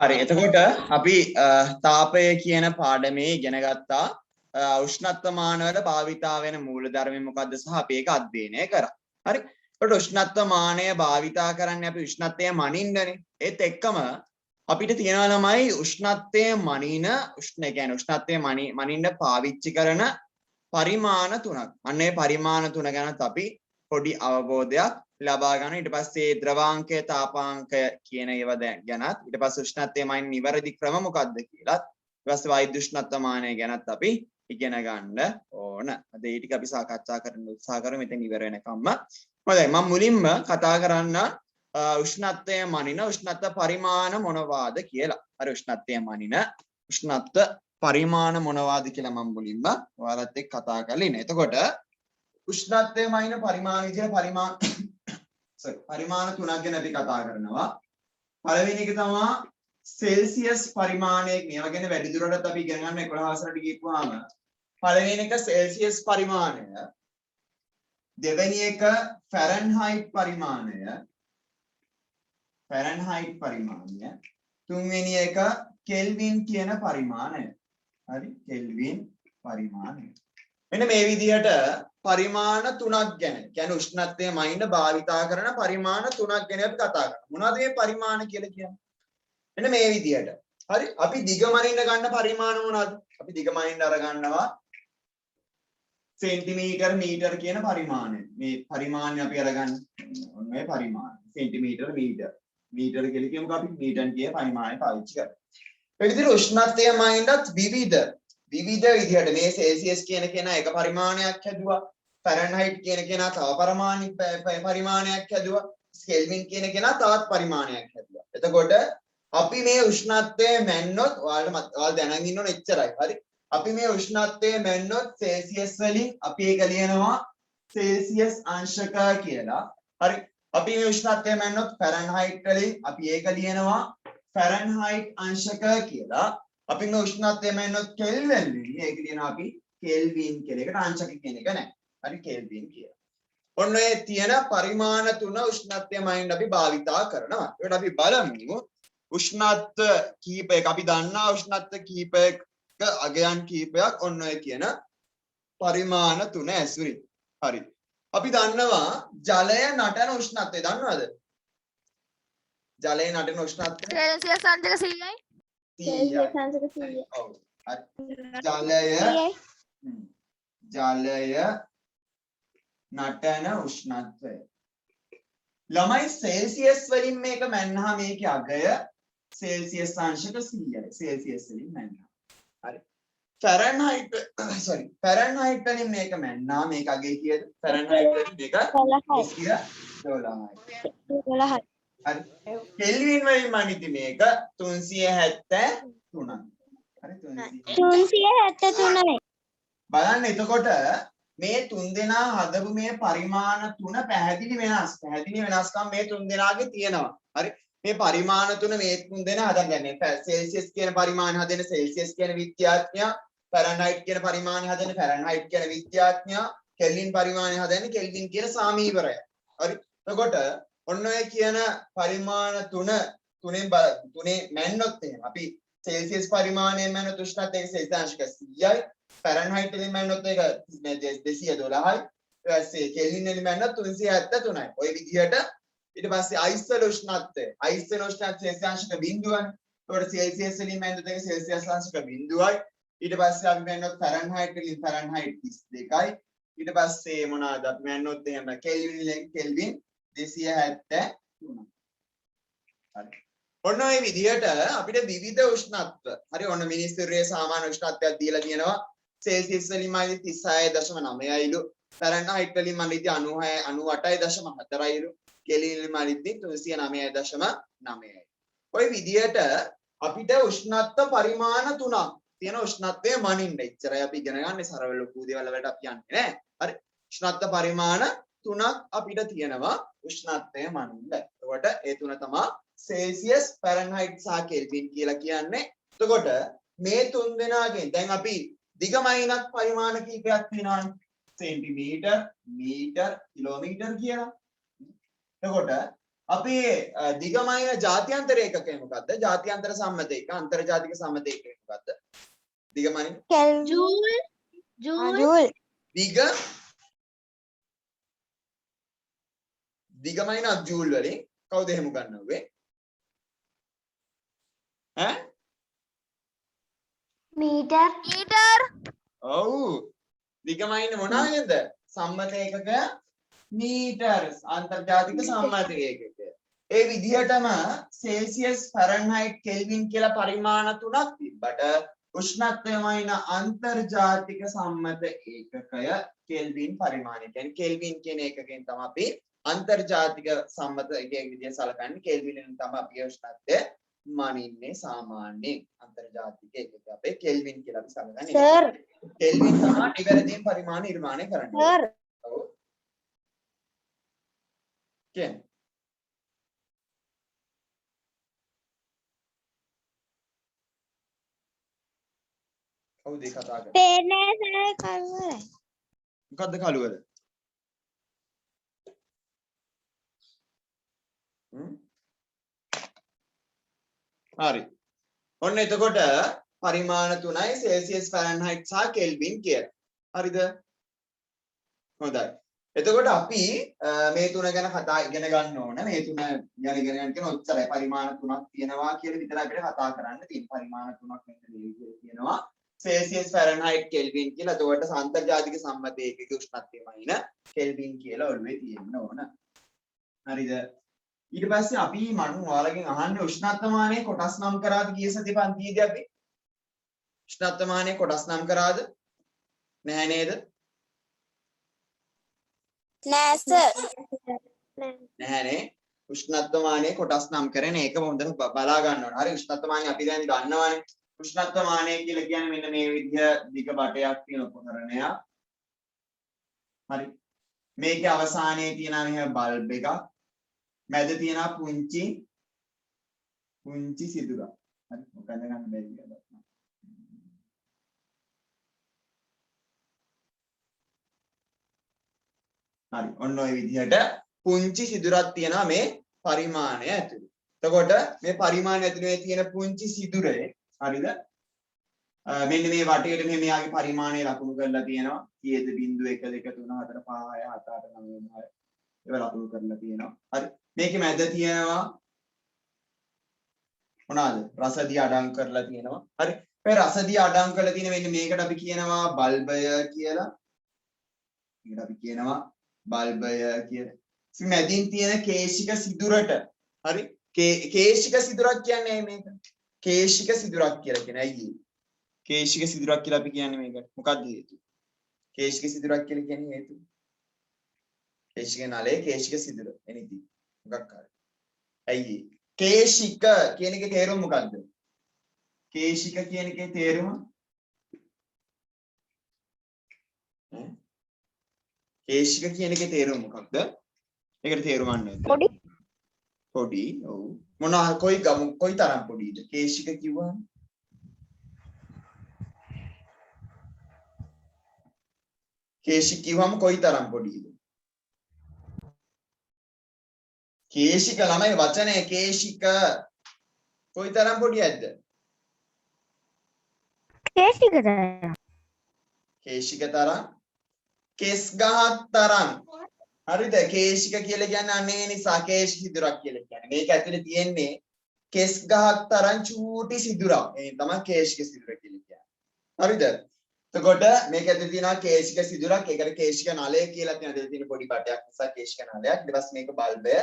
හරි එතකොට අපි තාපය කියන පාඩමේ ඉගෙන ගත්තා උෂ්ණත්වමාන වල භාවිතා වෙන මූලධර්මය මොකද්ද සහ අපි ඒක අධ්‍යයනය කරා. හරි. එතකොට උෂ්ණත්වමානය භාවිතා කරන්නේ අපි උෂ්ණත්වය මනින්නනේ. ඒත් එක්කම අපිට තියෙනවා ළමයි උෂ්ණත්වය මනින කියන්නේ උෂ්ණත්වය මනින්න පාවිච්චි කරන පරිමාණ තුනක්. අන්න ඒ පරිමාණ තුන ගැනත් අපි පොඩි අවබෝධයක් ලබා ගන්න. ඊට පස්සේ ද්‍රවාංකය තාපාංකය කියන ඒවා ගැනත් ඊට පස්සේ උෂ්ණත්වය මනින නිවැරදි ක්‍රම මොකක්ද කියලාත් ඊට පස්සේ වායු උෂ්ණත්වමානය ගැනත් අපි ඉගෙන ගන්න ඕන. අද ඒ ටික අපි සාකච්ඡා කරන්න උත්සාහ කරමු මෙතෙන් ඉවර වෙනකම්ම. හොඳයි මම මුලින්ම කතා කරන්න උෂ්ණත්වය මනින උෂ්ණත්ව පරිමාණ මොනවාද කියලා. හරි උෂ්ණත්වය මනින උෂ්ණත්ව පරිමාණ මොනවාද කියලා මම මුලින්ම ඔයාලත් එක්ක කතා කරලා ඉන්නේ. එතකොට උෂ්ණත්වය මනින පරිමාණ විදියට පරිමාණ තුනක් ගැන අපි කතා කරනවා. පළවෙනි එක තමයි සෙල්සියස් පරිමාණය. මේවා ගැන වැඩි දුරටත් අපි ඉගෙන ගන්න 11 වසරට ගිහුවාම පළවෙනි එක සෙල්සියස් පරිමාණය, දෙවෙනි එක ෆැරන්හයිට් පරිමාණය, තුන්වෙනි එක කෙල්වින් කියන පරිමාණය. හරි කෙල්වින් පරිමාණය. මෙන්න මේ විදිහට පරිමාණ තුනක් ගැන කියන්නේ උෂ්ණත්වය මනින්න භාවිතා කරන පරිමාණ තුනක් ගැන අපි කතා කරනවා. මොනවද මේ පරිමාණ කියලා කියන්නේ? මෙන්න මේ විදිහට. හරි අපි දිග මනින්න ගන්න පරිමාණ මොනවද? අපි දිග මනින්න අර ගන්නවා සෙන්ටිමීටර් මීටර් කියන පරිමාණය. මේ පරිමාණය අපි අරගන්න. ඔන්න ඔය පරිමාණ. සෙන්ටිමීටර් මීටර් කියලා කියමුකෝ අපි මීටර් කියන පරිමාණය පාවිච්චි කරා. ඒ විදිහට උෂ්ණත්වය මනින්නත් විවිධ විදිහට මේ සෙල්සියස් කියන කෙනා එක පරිමාණයක් හැදුවා. ෆැරන්හයිට් කියන කෙනා තව පරිමාණයක් හැදුවා. කෙල්වින් කියන කෙනා තවත් පරිමාණයක් හැදුවා. එතකොට අපි මේ උෂ්ණත්වය මැන්නොත් ඔයාලා දැනගෙන ඉන්න ඕනේ එච්චරයි. හරි. අපි මේ උෂ්ණත්වය මැන්නොත් සෙල්සියස් වලින් අපි ඒක ලියනවා සෙල්සියස් අංශක කියලා. හරි. අපි මේ උෂ්ණත්වය මැන්නොත් ෆැරන්හයිට් වලින් අපි ඒක ලියනවා ෆැරන්හයිට් අංශක කියලා. අපි මේ උෂ්ණත්වය මැන්නොත් කෙල්වින් වලින් ඒක ලියනවා අපි කෙල්වින් කියලා. ඒකට අංශක කියන එක නැහැ. හරි කෙල්වින් කියලා. ඔන්න ඔය තියෙන පරිමාණ තුන උෂ්ණත්වය මනින්න අපි භාවිතා කරනවා. ඒකට අපි බලමු උෂ්ණත්ව කීපයක අපි දන්නා උෂ්ණත්ව කීපයක අගයන් කීපයක් ඔන්න ඔය කියන පරිමාණ තුන ඇසුරින්. හරි. අපි දන්නවා ජලය නටන උෂ්ණත්වය දන්නවද? ජලය නටන උෂ්ණත්වය සෙල්සියස් අංශක 100යි. 100යි. ඔව්. හරි. ජලය නටන උෂ්ණත්වය. ළමයි සෙල්සියස් වලින් මේක මැන්නා මේකේ අගය සෙල්සියස් අංශක 100යි. සෙල්සියස් වලින් මැන්නා. හරි. ෆැරන්හයිට් වලින් මේක මැන්නා මේක අගේ කීයද? ෆැරන්හයිට් වලින් මේක 12යි. හරි. කෙල්වින් වලින් මනිති මේක 373යි. හරි 373යි. බලන්න එතකොට මේ තුන් දෙනා හදපු මේ පරිමාණ තුන පැහැදිලි වෙනස්කම් මේ තුන් දෙනාගේ තියෙනවා. හරි. මේ පරිමාණ තුන මේ තුන් දෙනා හදන්නේ සෙල්සියස් කියන පරිමාණ හදන සෙල්සියස් කියන විද්‍යාඥයා, ෆැරන්හයිට් කියන පරිමාණය හදන ෆැරන්හයිට් කියන විද්‍යාඥයා, කෙල්වින් පරිමාණය හදන කෙල්වින් කියන සාමීවරය. හරි. එතකොට ඔන්න ඔය කියන පරිමාණ තුනේ මැන්නොත් එහෙම අපි සෙල්සියස් පරිමාණය මැන්නොත් උෂ්ණත්වය සෙල්සියස් අංශක 100යි. ෆැරන්හයිට් වලින් මැන්නොත් ඒක 212යි. ඊට පස්සේ කෙල්වින් වලින් මැන්නොත් 373යි. ඔය විදිහට ඊට පස්සේ අයිස් වල උෂ්ණත්වය සෙල්සියස් අංශක 0යි. ඒකට සෙල්සියස් වලින් මැන්නොත් ඒක සෙල්සියස් අංශක 0යි. ඊට පස්සේ අපි මැන්නොත් ෆැරන්හයිට් වලින් ෆැරන්හයිට් 32යි. ඊට පස්සේ මොනවාද අපි මැන්නොත් එහෙම කෙල්වින් වලින් කෙල්වින් 273යි. හරි. ඔන්න ඔය විදිහට අපිට විවිධ උෂ්ණත්ව. හරි ඔන්න මිනිස්සුන්ගේ සාමාන්‍ය උෂ්ණත්වයක් දීලා තියෙනවා. සෙල්සියස් වලින් මනිද්දි 36.9යිලු. ෆැරන්හයිට් වලින් මනිද්දි 98.4යිලු. කෙල්වින් වලින් මනිද්දි 309.9යි. ඔය විදිහට අපිට උෂ්ණත්ව පරිමාණ තුනක් තියෙන උෂ්ණත්වය මනින්න. ඉච්චරයි අපි ඉගෙන ගන්න සරල ලොකු දේවල් වලට අපි යන්නේ නැහැ. හරි. උෂ්ණත්ව පරිමාණ තුනක් අපිට තියෙනවා උෂ්ණත්වය මනින්න. එතකොට ඒ තුන තමයි සෙල්සියස්, ෆැරන්හයිට් සහ කෙල්වින් කියලා කියන්නේ. එතකොට මේ තුන් දෙනාගෙන් දැන් අපි දිගමයිනක් පරිමාණ කීපයක් තියෙනවානේ. සෙන්ටිමීටර්, මීටර්, කිලෝමීටර් කියලා. එතකොට අපි දිගමයින ජාත්‍යන්තර ඒකකය මොකද්ද? ජාත්‍යන්තර සම්මත ඒක, අන්තර්ජාතික සම්මත ඒක මොකද්ද? දිගමයින Joule. Joule. දිගමයින ජූල් වලින් කවුද එහෙම ගන්නවෙ? ඈ? Meter. ඔව්. දිගමයින මොනවාද? සම්මත ඒකක මීටර්, අන්තර්ජාතික සම්මත ඒකක. ඒ විදිහටම සෙල්සියස්, ෆැරන්හයිට්, කෙල්වින් කියලා පරිමාණ තුනක් තිබ්බට උෂ්ණත්වය වයින අන්තර්ජාතික සම්මත ඒකකය කෙල්වින් පරිමාණය. කියන්නේ කෙල්වින් කියන ඒකකයෙන් තමයි අපි අන්තර්ජාතික සම්මත ඒකක විදිහට සලකන්නේ. කෙල්වින් වලින් තමයි අපි උෂ්ණත්වය මනින්නේ සාමාන්‍යයෙන්. අන්තර්ජාතික ඒකක අපේ කෙල්වින් කියලා අපි සලකන්නේ. Sir. කෙල්වින් තමයි නිවැරදිව පරිමාණ නිර්මාණය කරන්නේ. Sir. ඔව්. කියන්නේ කවුද කතා කරන්නේ? පේන්නේ නැහැ කල්වල. මොකද්ද කළුවද? හරි. ඔන්න එතකොට පරිමාණ තුනයි සෙල්සියස්, ෆැරන්හයිට් සහ කෙල්වින් කියලා. හරිද? හොඳයි. එතකොට අපි මේ තුන ගැන කතා ඉගෙන ගන්න ඕන. මේ තුන ගැන ඉගෙන ගන්න කියන ඔච්චරයි. පරිමාණ තුනක් තියෙනවා කියලා විතරයි අපිට කතා කරන්න තියෙන්නේ. පරිමාණ තුනක් මෙන්න මේ විදිහට තියෙනවා. සෙල්සියස්, ෆැරන්හයිට්, කෙල්වින් කියලා. එතකොට අන්තර්ජාතික සම්මත ඒකක උෂ්ණත්වයමයින කෙල්වින් කියලා ඔළුවේ තියෙන්න ඕන. හරිද? ඊට පස්සේ අපි මම ඔයාලගෙන් අහන්නේ උෂ්ණත්වමානයේ කොටස් නම් කරාද ගිය සති පන්තියේදී අපි? උෂ්ණත්වමානයේ කොටස් නම් කරාද? නැහැ නේද? නෑ සර්. නැහැනේ. උෂ්ණත්වමානයේ කොටස් නම් කරන එක හොඳට බලා ගන්න ඕන. හරි උෂ්ණත්වමානය අපි දැන් ගන්නවානේ. උෂ්ණත්වමානය කියලා කියන්නේ මෙන්න මේ විදිහ දිග බටයක් තියෙන උපකරණයක්. හරි. මේකේ අවසානයේ තියෙනවා මෙහෙම බල්බ් එකක්. මැද තියෙනවා පුංචි සිදුරක්. හරි මොකද ගන්න බැරි කියලා. හරි ඔන්න ඔය විදිහට පුංචි සිදුරක් තියෙනවා මේ පරිමාණය ඇතුළේ. එතකොට මේ පරිමාණය ඇතුළේ තියෙන පුංචි සිදුරේ හරිද? මෙන්න මේ වටේට මෙයාගේ පරිමාණය ලකුණු කරලා තියෙනවා. කීයද 0 1 2 3 4 5 6 7 8 9 10. ඒවා ලකුණු කරලා තියෙනවා. හරි. මේකේ මැද තියෙනවා මොනවාද? රසදිය අඩං කරලා තියෙනවා. හරි. මේ රසදිය අඩං කරලා තියෙන මෙන්න මේකට අපි කියනවා බල්බය කියලා. මේකට අපි කියනවා බල්බය කියලා. ඉතින් මැදින් තියෙන කේශික සිදුරට හරි කේශික සිදුරක් කියන්නේ මේක. කේශික සිදුරක් කියලා කියන්නේ ඇයි ඒ? කේශික සිදුරක් කියලා අපි කියන්නේ මේකට. මොකක්ද හේතුව? කේශික සිදුරක් කියලා කියන්නේ හේතුව. කේශික නලයේ කේශික සිදුර එනිදි. මොකක් හරි. ඇයි ඒ? කේශික කියන එකේ තේරුම මොකක්ද? කේශික කියන එකේ තේරුම කේශික කියන එකේ තේරුම මොකක්ද? ඒකට තේරුම් ගන්න ඕනේ. පොඩි. පොඩි. ඔව්. කොයි තරම් පොඩිද? කේශික කිව්වම කේශික කිව්වම කොයි තරම් පොඩිද? කේශික ළමයි වචනේ කේශික කොයි තරම් පොඩියක්ද? කේශික තරම් කෙස් ගහක් තරම්. හරිද? කේශික කියලා කියන්නේ අනේ නිසා කේශ සිදුරක් කියලා කියන්නේ. මේක ඇතුලේ තියෙන්නේ කෙස් ගහක් තරම් චූටි සිදුරක්. ඒ තමයි කේශික සිදුර කියලා කියන්නේ. හරිද? එතකොට මේක ඇතුලේ තියෙනවා කේශික සිදුරක්. ඒකට කේශික නලය කියලා තියෙනවා. දෙල තියෙන පොඩි බටයක් නිසා කේශික නලයක්. ඊට පස්සේ මේක බල්බය.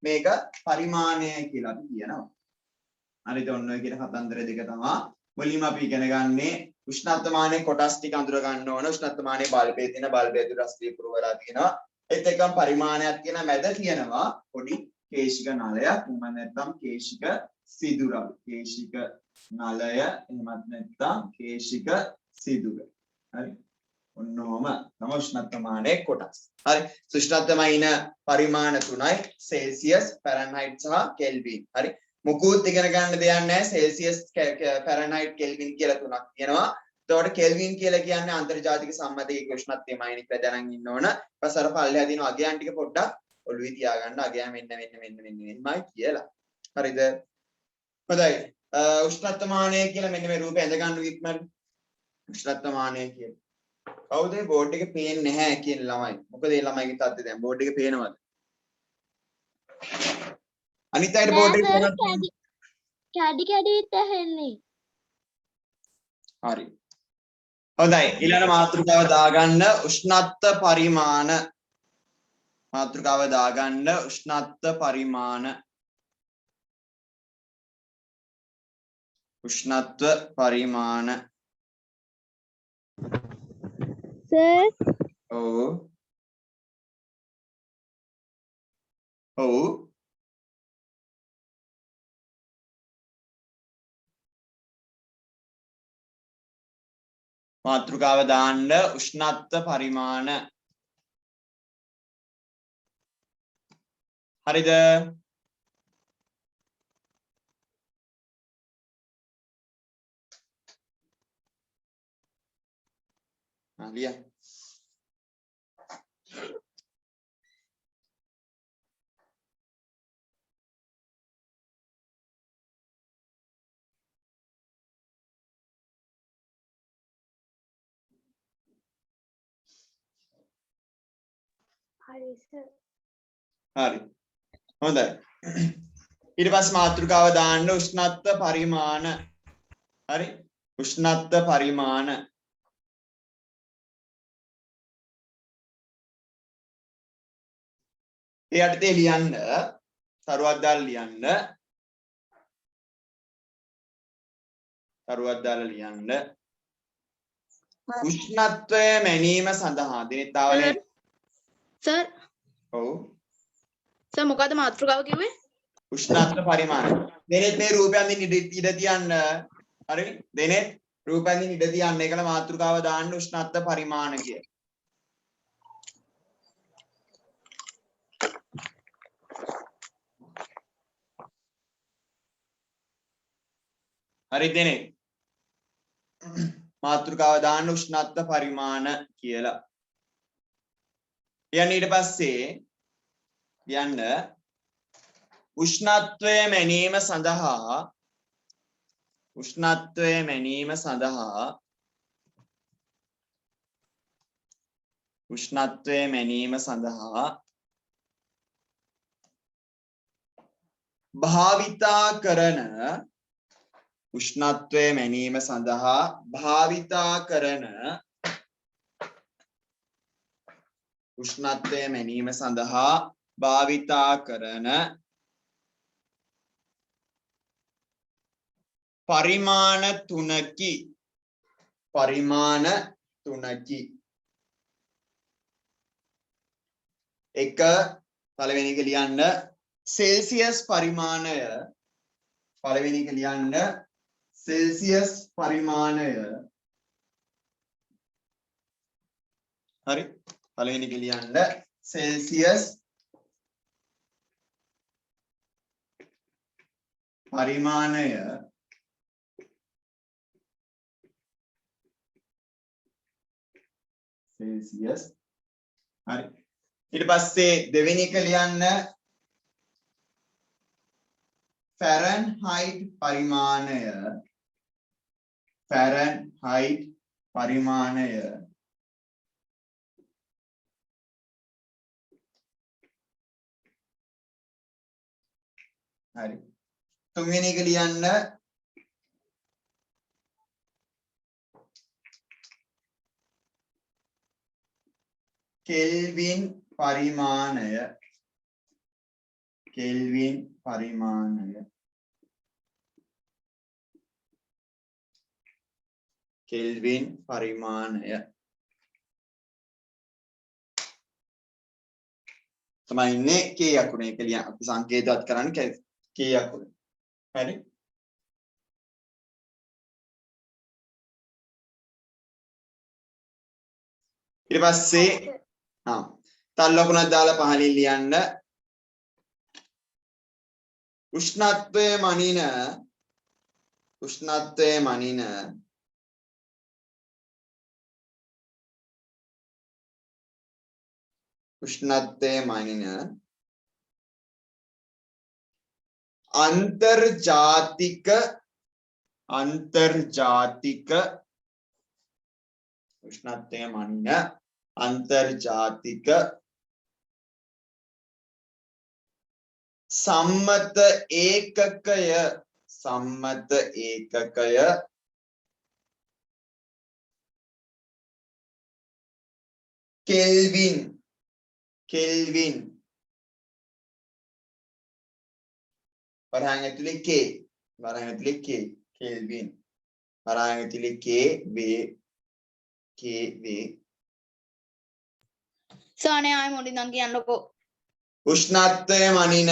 මේක පරිමාණය කියලා අපි කියනවා. හරිද? ඔන්න ඔය කියන කතන්දර දෙක තමයි මුලින්ම අපි ඉගෙන ගන්නේ උෂ්ණත්වමානයේ කොටස් ටික අඳුර ගන්න ඕන. උෂ්ණත්වමානයේ බල්බයේ තියෙන බල්බය ඇතුළේ රසදිය පුරවලා තියෙනවා. ඒත් එක්කම පරිමාණයක් කියන මැද තියෙනවා පොඩි කේශික නලයක්. එහෙම නැත්නම් කේශික සිදුරක්. කේශික නලය එහෙමත් නැත්නම් කේශික සිදුර. හරි. ඔන්නෝම තමයි උෂ්ණත්වමානයේ කොටස්. හරි. උෂ්ණත්වමාන පරිමාණ තුනයි සෙල්සියස්, ෆැරන්හයිට් සහ කෙල්වින්. හරි. මුකුත් ඉගෙන ගන්න දෙයක් නැහැ. සෙල්සියස්, ෆැරන්හයිට්, කෙල්වින් කියලා තුනක් තියෙනවා. එතකොට කෙල්වින් කියලා කියන්නේ අන්තර්ජාතික සම්මතයේ උෂ්ණත්වයමයි කියලා දැනන් ඉන්න ඕන. ඊපස්ස අර පල්ලෙහා දින අගයන් ටික පොඩ්ඩක් ඔළුවේ තියාගන්න අගයා මෙන්නමයි කියලා. හරිද? හොඳයි. උෂ්ණත්වමානය කියලා මෙන්න මේ රූපය ඇඳ ගන්න ඉක්මනට. උෂ්ණත්වමානය කියලා. කවුද මේ බෝඩ් එකේ පේන්නේ නැහැ කියන ළමයි? මොකද මේ ළමයිගේ තත්ත්වය දැන් බෝඩ් එකේ පේනවද? අනිත් අයට බෝඩ් එකේ පේනවද? කැඩිත් ඇහෙන්නේ. හරි. හොඳයි. ඊළඟ මාතෘකාව දාගන්න උෂ්ණත්ව පරිමාණ. මාතෘකාව දාගන්න උෂ්ණත්ව පරිමාණ. උෂ්ණත්ව පරිමාණ. සර් ඔව්. ඔව්. මාතෘකාව දාන්න උෂ්ණත්ව පරිමාණ. හරිද? ලියන්න. හරි සර්. හරි. හොඳයි. ඊට පස්සේ මාතෘකාව දාන්න උෂ්ණත්ව පරිමාණ. හරි. උෂ්ණත්ව පරිමාණ. ඒ යටතේ ලියන්න තරුවක් දාලා ලියන්න. තරුවක් දාලා ලියන්න. උෂ්ණත්වය මැනීම සඳහා දිනතාවනේ. සර් ඔව්. සර් මොකද්ද මාතෘකාව කිව්වේ? උෂ්ණත්ව පරිමාණ. දෙනෙත් මේ රූපයන් දින් ඉඩ තියන්න. හරි. දෙනෙත් රූපයන් දින් ඉඩ තියන්න. ඒකල මාතෘකාව දාන්න උෂ්ණත්ව පරිමාණ කිය. හරි දෙනෙත්. මාතෘකාව දාන්න උෂ්ණත්ව පරිමාණ කියලා. යන්න ඊට පස්සේ යන්න උෂ්ණත්වය මැනීම සඳහා උෂ්ණත්වය මැනීම සඳහා උෂ්ණත්වය මැනීම සඳහා භාවිතා කරන උෂ්ණත්වය මැනීම සඳහා භාවිතා කරන උෂ්ණත්වය මැනීම සඳහා භාවිතා කරන පරිමාණ තුනකි. පරිමාණ තුනකි. එක පළවෙනි එක ලියන්න සෙල්සියස් පරිමාණය. පළවෙනි එක ලියන්න සෙල්සියස් පරිමාණය. හරි. පළවෙනි එක ලියන්න සෙල්සියස් පරිමාණය. සෙල්සියස්. හරි. ඊට පස්සේ දෙවෙනි එක ලියන්න ෆැරන්හයිට් පරිමාණය. ෆැරන්හයිට් පරිමාණය. හරි. තුන්වෙනි එක ලියන්න කෙල්වින් පරිමාණය. කෙල්වින් පරිමාණය. කෙල්වින් පරිමාණය. තමයි ඉන්නේ K අකුරේ. ඒක ලියන්න අපි සංකේතවත් කරන්නේ K අකුරේ. හරි. ඊට පස්සේ තල් ලකුණක් දාලා පහලින් ලියන්න උෂ්ණත්වය මනින උෂ්ණත්වය මනින උෂ්ණත්වය මනින अंतर्जातिक उष्णत्वය මනින अंतर्जातिक सम्मत ඒකකය केल्विन වරහන් ඇතුලේ K केल्विन වරහන් ඇතුලේ K වේ Sir අනේ ආයෙ මොඩින් නම් කියන්නකෝ. උෂ්ණත්වය මනින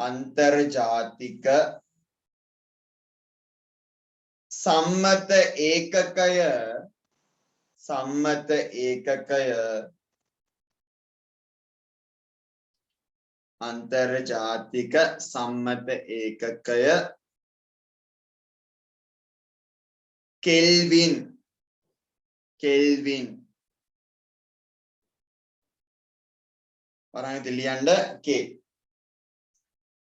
अंतर्जातिक सम्मत ඒකකය अंतर्जातिक सम्मत ඒකකය केल्विन වරහන් ඇතුලේ ලියන්න K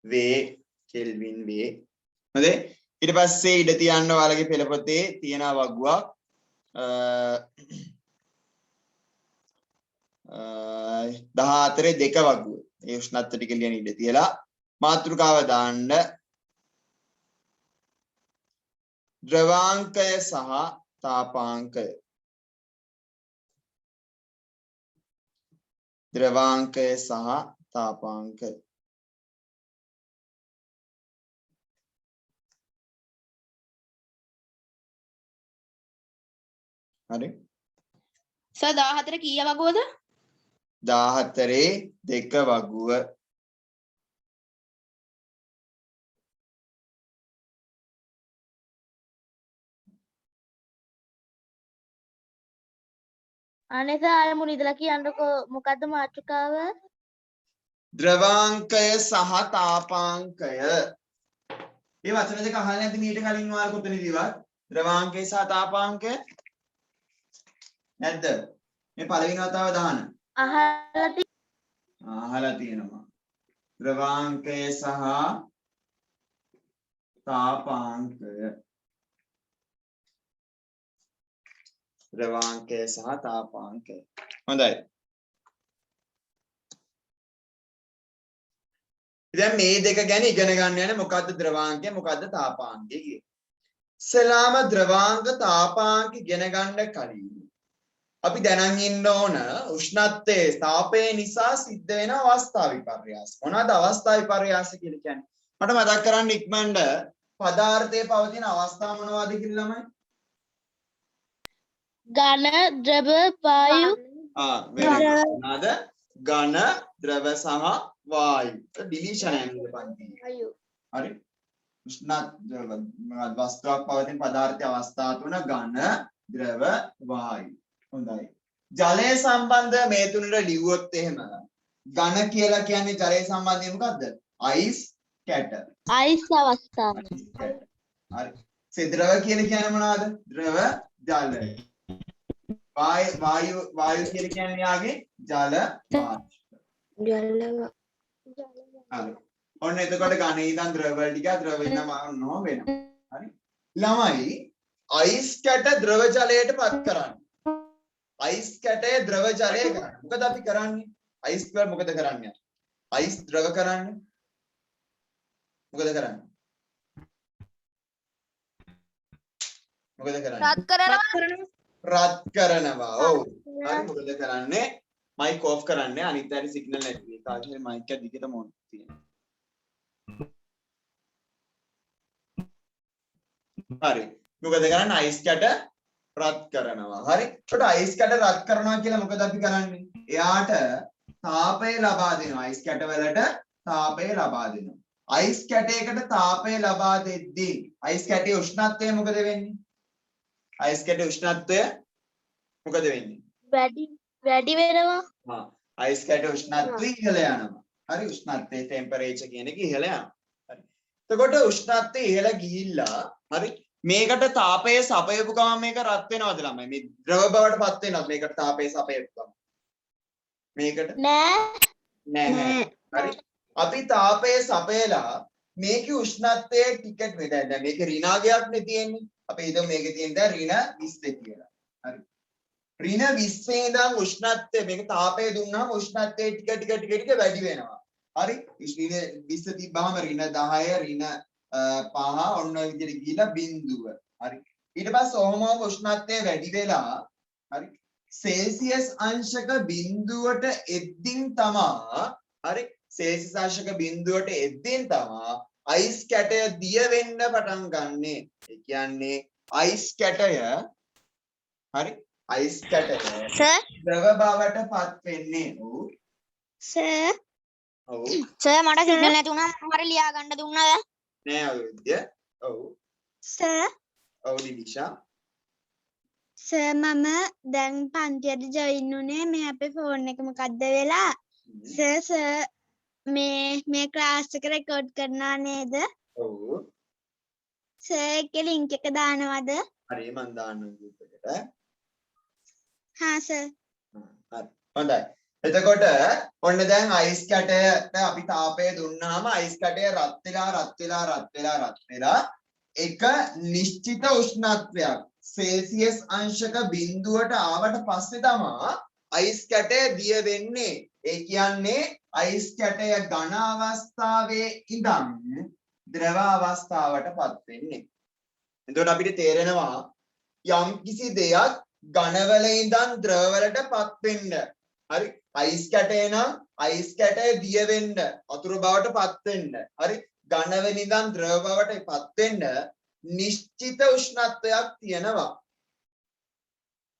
වේ කෙල්වින් වේ හරිද ඊට පස්සේ ඉඩ තියන්න ඔයාලගේ පෙළපොතේ තියෙන වගුවක් 14 2 වගුව ඒ උෂ්ණත්ව ටික ලියන ඉඩ තියලා මාතෘකාව දාන්න ද්‍රවාංකය සහ තාපාංකය හරි Sir 14 කීය වගුවද? 14 2 වගුව අනේ සර් ආයෙ මුල ඉඳලා කියන්නකෝ මොකද්ද මාතෘකාව? ද්‍රවාංකය සහ තාපාංකය මේ වචන දෙක අහලා නැද්ද මීට කලින් ඔයාලා කොතනදීවත් ද්‍රවාංකය සහ තාපාංකය නැද්ද මේ පළවෙනි වතාව දාන අහලා තියෙනවා ද්‍රවාංකය සහ තාපාංකය හොඳයි දැන් මේ දෙක ගැන ඉගෙන ගන්න යන්නේ මොකද්ද ද්‍රවාංකය මොකද්ද තාපාංකය කියන්නේ ඉස්සෙල්ලාම ද්‍රවාංක තාපාංක ඉගෙන ගන්න කලින් අපි දැනන් ඉන්න ඕන උෂ්ණත්වයේ තාපය නිසා සිද්ධ වෙන අවස්ථා විපර්යාස මොනවාද අවස්ථා විපර්යාස කියලා කියන්නේ මට මතක් කරන්න ඉක්මනට පදාර්ථයේ පවතින අවස්ථා මොනවද කියලා ළමයි ඝන ද්‍රව වායු මොනවාද ඝන ද්‍රව සහ වායු ඩිලීෂන් යන්නේ පන්ති හරි උෂ්ණ වස්තුවක් පවතින පදාර්ථයේ අවස්ථා තුන ඝන ද්‍රව වායු හොඳයි ජලය සම්බන්ධ මේ තුනට ලිව්වොත් එහෙම ඝන කියලා කියන්නේ ජලය සම්බන්ධයෙන් මොකද්ද අයිස් කැට අයිස් අවස්ථාව හරි ද්‍රව කියලා කියන්නේ මොනවද ද්‍රව ජලය වායු කියලා කියන්නේ යාගේ ජල හරි ඔන්න එතකොට ඝනේ ඉඳන් ද්‍රව වල ටික ද්‍රව වෙනම වෙනවා හරි ළමයි අයිස් කැට ද්‍රව ජලයට පත් කරන්නේ අයිස් කැටේ ද්‍රව ජලය කරන්නේ මොකද අපි කරන්නේ අයිස් වල මොකද කරන්නේ අයිස් ද්‍රව කරන්නේ මොකද කරන්නේ රත් කරනවා ඔව් හරි මොකද කරන්නේ මයික් ඔෆ් කරන්නේ අනිත් අයට සිග්නල් නැති වෙයි කාට හරි මයික් එක දිගටම ඔන් තියෙනවා හරි මොකද කරන්නේ අයිස් කැට රත් කරනවා හරි ඒකට අයිස් කැට රත් කරනවා කියලා මොකද අපි කරන්නේ එයාට තාපය ලබා දෙනවා අයිස් කැට වලට තාපය ලබා දෙනවා අයිස් කැටයකට තාපය ලබා දෙද්දී අයිස් කැටේ උෂ්ණත්වය මොකද වෙන්නේ අයිස් කැටේ උෂ්ණත්වය මොකද වෙන්නේ වැඩි වෙනවා අයිස් කැටේ උෂ්ණත්වය ඉහළ යනවා හරි උෂ්ණත්වයේ ටෙම්පරේචර් කියන එක ඉහළ යනවා හරි එතකොට උෂ්ණත්වය ඉහළ ගිහිල්ලා හරි මේකට තාපය සපයපු ගමන් මේක රත් වෙනවද ළමයි? මේ ද්‍රව බවට පත් වෙනවද මේකට තාපය සපයපු ගමන්? මේකට නෑ නෑ. හරි. අපි තාපය සපයලා මේකේ උෂ්ණත්වය ටිකට් මේ දැන් මේකේ ඍණාගයක් නේ තියෙන්නේ. අපි හිතමු මේකේ තියෙන දැන් ඍණ 20 කියලා. හරි. ඍණ 20 ඉඳන් උෂ්ණත්වය මේක තාපය දුන්නාම උෂ්ණත්වය ටික වැඩි වෙනවා. හරි. ඍණ 20 තිබ්බාම ඍණ 10 ඍණ 5 ඔන්න ඔය විදිහට ගිහිලා බිඳුව. හරි. ඊට පස්සේ ඔහොමම උෂ්ණත්වය වැඩි වෙලා හරි සෙල්සියස් අංශක බිඳුවට එද්දින් තමා හරි සෙල්සියස් අංශක බිඳුවට එද්දින් තමා අයිස් කැටය දිය වෙන්න පටන් ගන්නෙ. ඒ කියන්නේ අයිස් කැටය හරි අයිස් කැටය සර් ද්‍රව බවට පත් වෙන්නේ. ඔව් සර් ඔව් සර් මට සිග්නල් නැති වුණා මම හරි ලියා ගන්න දුන්නාද නෑ ඔය විදිය. ඔව් සර් ඔව් ලිවිෂා. සර් මම දැන් පන්තියට ජොයින් උනේ මේ අපේ ෆෝන් එක මොකද්ද වෙලා සර් මේ ක්ලාස් එක රෙකෝඩ් කරනවා නේද ඔව් සර් ඒකේ ලින්ක් එක දානවද හරි මන් දාන්නම් ගෲප් එකට. හා සර් හරි හොඳයි. එතකොට ඔන්න දැන් අයිස් කැටයට අපි තාපය දුන්නාම අයිස් කැටය රත් වෙලා එක නිශ්චිත උෂ්ණත්වයක් සෙල්සියස් අංශක බිඳුවට ආවට පස්සේ තමා අයිස් කැටය දිය වෙන්නේ. ඒ කියන්නේ අයිස් කැටය ඝන අවස්ථාවේ ඉඳන් ද්‍රව අවස්ථාවටපත් වෙන්නේ. එතකොට අපිට තේරෙනවා යම් කිසි දෙයක් ඝනවල ඉඳන් ද්‍රවවලටපත් වෙන්න. හරි අයිස් කැටය නම් අයිස් කැටය දිය වෙන්න වතුර බවටපත් වෙන්න. හරි ඝනවල ඉඳන් ද්‍රව බවටපත් වෙන්න නිශ්චිත උෂ්ණත්වයක් තියෙනවා.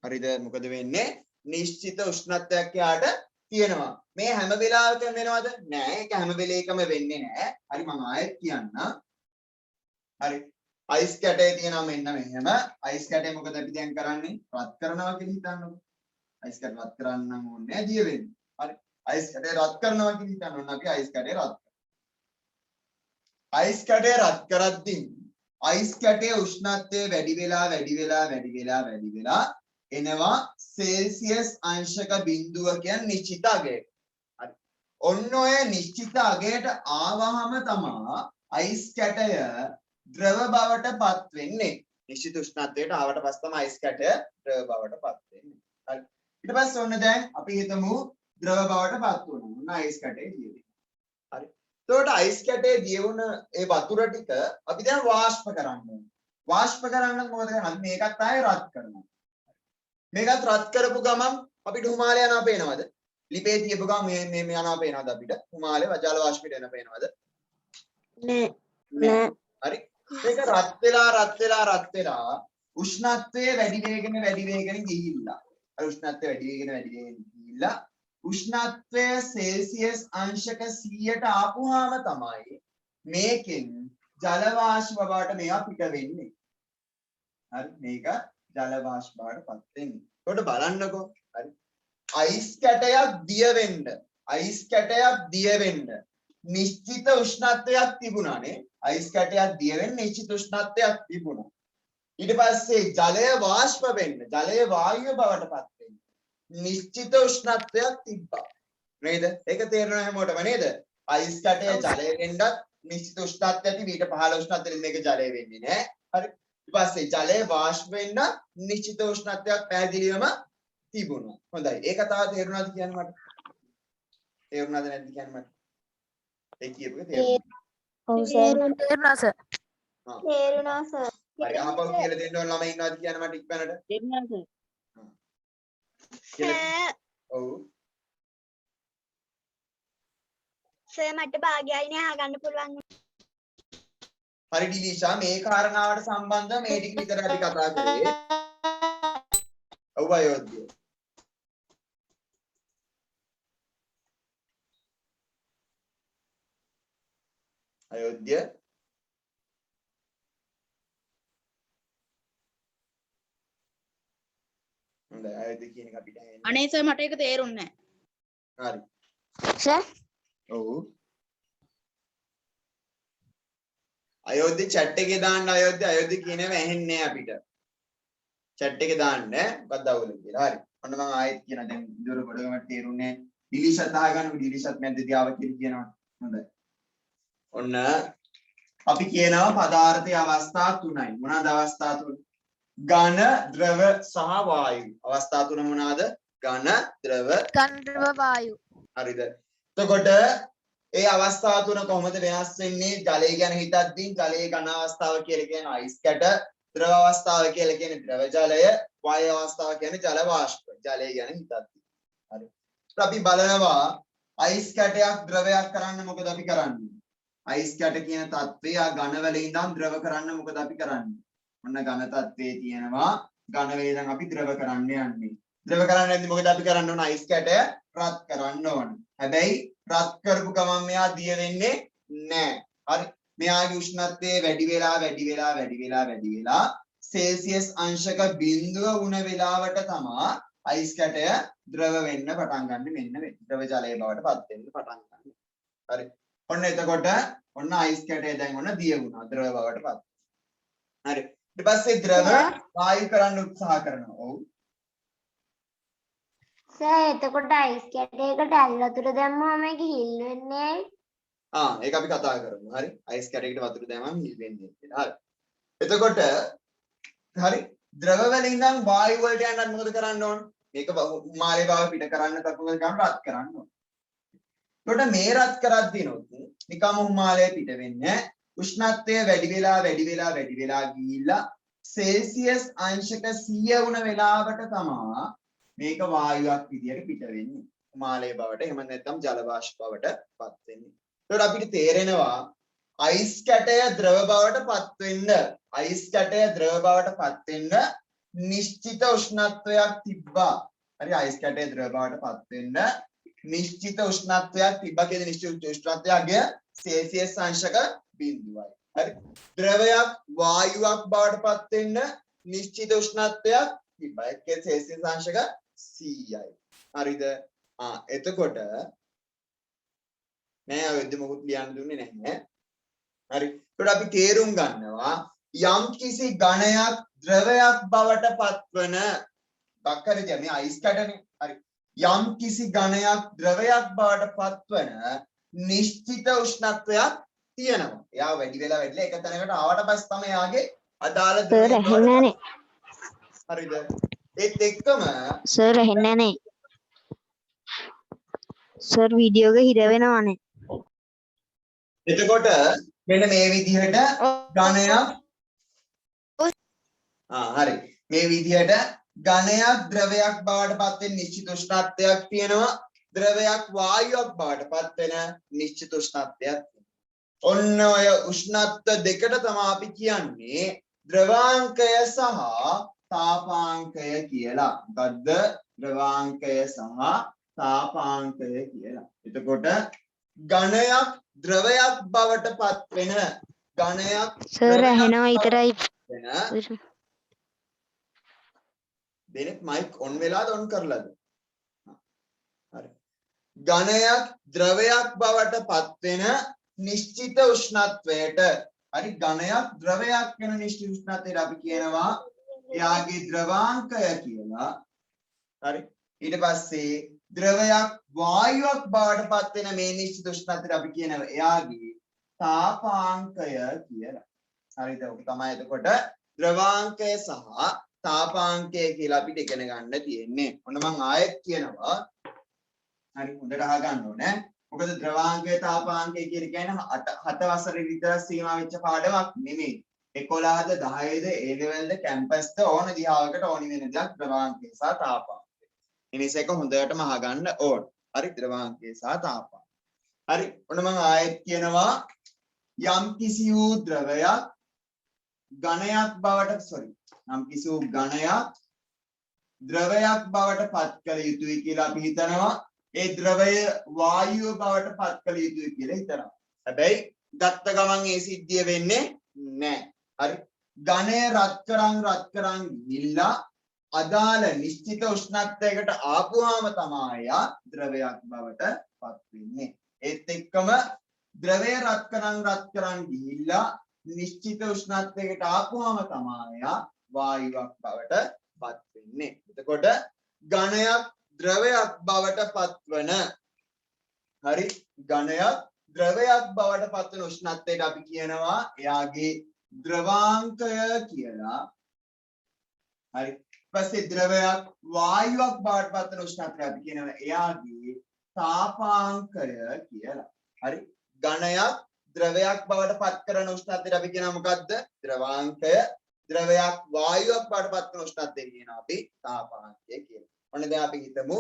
හරිද? මොකද වෙන්නේ? නිශ්චිත උෂ්ණත්වයක් යාට තියෙනවා. මේ හැම වෙලාවකම වෙනවද? නෑ. ඒක හැම වෙලේකම වෙන්නේ නෑ. හරි මම ආයෙත් කියන්නම්. හරි. අයිස් කැටේ තියෙනවා මෙන්න මෙහෙම. අයිස් කැටේ මොකද අපි දැන් කරන්නේ? රත් කරනවා කියලා හිතන්නකො. අයිස් කැට රත් කරන්න ඕනේ දිය වෙන්නේ. හරි. අයිස් කැටේ රත් කරනවා කියලා හිතන්න ඕන අපි අයිස් කැටේ රත් කරනවා. අයිස් කැටේ රත් කරද්දී අයිස් කැටේ උෂ්ණත්වය වැඩි වෙලා එනවා සෙල්සියස් අංශක බිඳුව කියන්නේ නිශ්චිත අගයට. හරි. ඔන්න ඔය නිශ්චිත අගයට ආවහම තමා අයිස් කැටය ද්‍රව බවට පත් වෙන්නේ. නිශ්චිත උෂ්ණත්වයට ආවට පස්සේ තමයි අයිස් කැටය ද්‍රව බවට පත් වෙන්නේ. හරි. ඊට පස්සේ ඔන්න දැන් අපි හිතමු ද්‍රව බවට පත් වුණා. ඔන්න අයිස් කැටේ දිය වෙනවා. හරි. එතකොට අයිස් කැටේ දිය වුණ ඒ වතුර ටික අපි දැන් වාෂ්ප කරන්න ඕනේ. වාෂ්ප කරන්න මොකද කරන්නේ? මේකත් ආයෙ රත් කරනවා. මේකත් රත් කරපු ගමන් අපිට හිමාලය යනවා පේනවද? ලිපේ තියපු ගමන් මේ යනවා පේනවද අපිට? හිමාලය ජල වාෂ්පයට එන පේනවද? නෑ. හරි. මේක රත් වෙලා උෂ්ණත්වය වැඩි වෙගෙන ගිහිල්ලා. අර උෂ්ණත්වය වැඩි වෙගෙන ගිහිල්ලා උෂ්ණත්වය සෙල්සියස් අංශක 100ට ආපුවාම තමයි මේකෙන් ජල වාෂ්ප බවට මේවා පිට වෙන්නේ. හරි මේක ජල වාෂ්ප බවට පත් වෙන්නේ. ඒකට බලන්නකෝ. හරි. අයිස් කැටයක් දිය වෙන්න නිශ්චිත උෂ්ණත්වයක් තිබුණානේ. අයිස් කැටයක් දිය වෙන්න නිශ්චිත උෂ්ණත්වයක් තිබුණා. ඊට පස්සේ ජලය වාෂ්ප වෙන්න ජලය වායුව බවට පත් වෙන්න නිශ්චිත උෂ්ණත්වයක් තිබ්බා. නේද? ඒක තේරෙනවා හැමෝටම නේද? අයිස් කැටය ජලය වෙන්නත් නිශ්චිත උෂ්ණත්වයක් ඇති ඊට පහළ උෂ්ණත්වයෙන් මේක ජලය වෙන්නේ නැහැ. හරි. ඊට පස්සේ ජලය වාෂ්ප වෙන්න නිශ්චිත උෂ්ණත්වයක් පැහැදිලිවම තිබුණා. හොඳයි. ඒක තව තේරුණාද කියන්න මට? තේරුණාද නැද්ද කියන්න මට? ඒ කියපු එක තේරුණා. ඔව් සර් තේරුණා සර්. තේරුණා සර් හරි අහපන් කියලා දෙන්න ඕන ළමයි ඉන්නවද කියන්න මට ඉක්මනට. තේරුණා සර්. ඔව්. සර් මට භාග්‍යයිනේ අහගන්න පුළුවන් හරි ඩිලීෂා මේ කාරණාවට සම්බන්ධව මේ ටික විතර අපි කතා කරේ. ඔව් අයෝධ්‍ය. අයෝධ්‍ය. හොඳයි අයෝධ්‍ය කියන එක අපිට ඇහෙන්නේ. අනේ සර් මට ඒක තේරුන්නේ හරි. සර් ඔව්. අයෝධ්‍ය chat එකේ දාන්න අයෝධ්‍ය කියනව ඇහෙන්නේ අපිට. chat එකේ දාන්න මොකක්ද අවුල කියලා. හරි. ඔන්න මම ආයෙත් කියන දැන් ඉදොර ගොඩගමට තේරුන්නේ ඩිලිෂත් අහගන්න ඩිලිෂත් මැද්දේදී ආව කියලා කියනවා. හොඳයි. ඔන්න අපි කියනවා පදාර්ථයේ අවස්ථා තුනයි. මොනවාද අවස්ථා තුන? ඝන, ද්‍රව සහ වායු. අවස්ථා තුන මොනවාද? ඝන, ද්‍රව වායු. හරිද? එතකොට ඒ අවස්ථා තුන කොහොමද වෙනස් වෙන්නේ? ජලය ගැන හිතද්දී ජලයේ ඝන අවස්ථාව කියලා කියන අයිස් කැට, ද්‍රව අවස්ථාව කියලා කියන ද්‍රව ජලය, වායු අවස්ථාව කියන්නේ ජල වාෂ්ප. ජලය ගැන හිතද්දී. හරි. අපි බලනවා අයිස් කැටයක් ද්‍රවයක් කරන්න මොකද අපි කරන්නේ? අයිස් කැට කියන තත්ත්වය ඝන වල ඉඳන් ද්‍රව කරන්න මොකද අපි කරන්නේ? ඔන්න ඝන තත්ත්වයේ තියෙනවා ඝන වේදන් අපි ද්‍රව කරන්න යන්නේ. ද්‍රව කරන්න යද්දි මොකද අපි කරන්න ඕන? අයිස් කැටය රත් කරන්න ඕන. හැබැයි රත් කරපු ගමන් මෙයා දිය වෙන්නේ නැහැ. හරි. මෙයාගේ උෂ්ණත්වය වැඩි වෙලා සෙල්සියස් අංශක 0 වුණ වෙලාවට තමයි අයිස් කැටය ද්‍රව වෙන්න පටන් ගන්න. මෙන්න මේ ද්‍රව ජලයේ බවට පත් වෙන්න පටන් ගන්න. හරි. ඔන්න එතකොට ඔන්න අයිස් කැටය දැන් ඔන්න දිය වුණා ද්‍රව බවට පත්. හරි. ඊට පස්සේ ද්‍රව වායු කරන්න උත්සාහ කරනවා. ඔව්. සර් එතකොට අයිස් කැටයකට ඇල් වතුර දැම්මම ඒක හිල් වෙන්නේ ඇයි? ඒක අපි කතා කරමු. හරි. අයිස් කැටයකට වතුර දැම්මම හිල් වෙන්නේ කියලා. හරි. එතකොට හරි ද්‍රව වල ඉඳන් වායු වලට යන්නත් මොකද කරන්න ඕන? මේක මාලේ බව පිට කරන්න තත්ත්වවල ගන්න රත් කරන්න ඕන. එතකොට මේ රත් කරද්දිනොත් නිකම්ම මාලේ පිට වෙන්නේ උෂ්ණත්වය වැඩි වෙලා ගිහිල්ලා සෙල්සියස් අංශක 100 වුණ වෙලාවට තමයි මේක වායුවක් විදියට පිට වෙන්නේ. මාලේ බවට එහෙම නැත්නම් ජල වාෂ්ප බවට පත් වෙන්නේ. එතකොට අපිට තේරෙනවා අයිස් කැටය ද්‍රව බවට පත් වෙන්න නිශ්චිත උෂ්ණත්වයක් තිබ්බා. හරි අයිස් කැටය ද්‍රව බවට පත් වෙන්න නිශ්චිත උෂ්ණත්වයක් තිබ්බා. කියන නිශ්චිත උෂ්ණත්වය සෙල්සියස් අංශක 0යි. හරි. ද්‍රවයක් වායුවක් බවට පත් වෙන්න නිශ්චිත උෂ්ණත්වයක් තිබ්බා. ඒක සෙල්සියස් අංශක 100යි. හරිද? එතකොට නෑ ඔය දෙ මොකුත් ලියන්න දුන්නේ නැහැ. හරි. ඒකට අපි තේරුම් ගන්නවා යම් කිසි ඝණයක් ද්‍රවයක් බවට පත්වන බක්කරද මේ අයිස් කැටනේ. හරි. යම් කිසි ඝණයක් ද්‍රවයක් බවට පත්වන නිශ්චිත උෂ්ණත්වයක් තියෙනවා. එයා වැඩි වෙලා එක තැනකට ආවට පස්සේ තමයි යාගේ අදාළ ද්‍රවය ඇහෙන්නේ හරිද? ඒත් එක්කම සර් ඇහෙන්නේ නැහැ. සර් වීඩියෝ එක හිර වෙනවානේ. එතකොට මෙන්න මේ විදිහට ඝණයක් හරි. මේ විදිහට ඝණයක් ද්‍රවයක් බවට පත් වෙන නිශ්චිත උෂ්ණත්වයක් තියෙනවා. ද්‍රවයක් වායුවක් බවට පත් වෙන නිශ්චිත උෂ්ණත්වයක්. ඔන්න ඔය උෂ්ණත්ව දෙකට තමයි අපි කියන්නේ ද්‍රවාංකය සහ තාපාංකය කියලා. මොකද්ද? ද්‍රවාංකය සහ තාපාංකය කියලා. එතකොට ඝණයක් ද්‍රවයක් බවට පත් වෙන ඝණයක් සර් ඇහෙනවා විතරයි. දෙනෙක් මයික් ඔන් වෙලාද ඔන් කරලාද? හරි. ඝණයක් ද්‍රවයක් බවට පත් වෙන නිශ්චිත උෂ්ණත්වයට හරි ඝණයක් ද්‍රවයක් වෙන නිශ්චිත උෂ්ණත්වයට අපි කියනවා එයාගේ ද්‍රවාංකය කියලා. හරි. ඊට පස්සේ ද්‍රවයක් වායුවක් බවට පත් වෙන මේ නිශ්චිත උෂ්ණත්වයට අපි කියනවා එයාගේ තාපාංකය කියලා. හරිද? ඔක තමයි එතකොට ද්‍රවාංකය සහ තාපාංකය කියලා අපිට ඉගෙන ගන්න තියෙන්නේ. ඔන්න මම ආයෙත් කියනවා. හරි හොඳට අහගන්න ඕනේ. මොකද ද්‍රවාංකය තාපාංකය කියන්නේ 7 වසරේ විතර සීමා වෙච්ච පාඩමක් නෙමෙයි. 11ද 10ද A levelද කැම්පස්ද ඕන දිහාවකට ඕනි වෙන දෙයක් ද්‍රවාංකය සහ තාපාංකය. ඉනිස් එක හොඳටම අහගන්න ඕන. හරි ද්‍රවාංකය සහ තාපාංකය. හරි ඔන්න මම ආයෙත් කියනවා යම් කිසි වූ ද්‍රවයක් ඝණයක් බවට යම් කිසි වූ ඝණයක් ද්‍රවයක් බවට පත් කළ යුතුයි කියලා අපි හිතනවා. ඒ ද්‍රවය වායුව බවට පත් කළ යුතුයි කියලා හිතනවා. හැබැයි ගත්ත ගමන් ඒ සිද්ධිය වෙන්නේ නැහැ. හරි ඝණය රත් කරන් ගිහිල්ලා අදාළ නිශ්චිත උෂ්ණත්වයකට ආපුවාම තමයි ද්‍රවයක් බවට පත් වෙන්නේ. ඒත් එක්කම ද්‍රවය රත් කරන් ගිහිල්ලා නිශ්චිත උෂ්ණත්වයකට ආපුවාම තමයි එයා වායුවක් බවට පත් වෙන්නේ. එතකොට ඝනයක් ද්‍රවයක් බවට පත්වන හරි ඝනයක් ද්‍රවයක් බවට පත්වන උෂ්ණත්වයට අපි කියනවා එයාගේ ද්‍රවාංකය කියලා. හරි ඊපස්සේ ද්‍රවයක් වායුවක් බවට පත්වන උෂ්ණත්වයට අපි කියනවා එයාගේ තාපාංකය කියලා. හරි ඝනයක් ද්‍රවයක් බවට පත් කරන උෂ්ණත්වයට අපි කියනවා මොකද්ද? ද්‍රවාංකය. ද්‍රවයක් වායුවක් බවට පත් කරන උෂ්ණත්වයට කියනවා අපි තාපාංකය කියලා. ඔන්න දැන් අපි හිතමු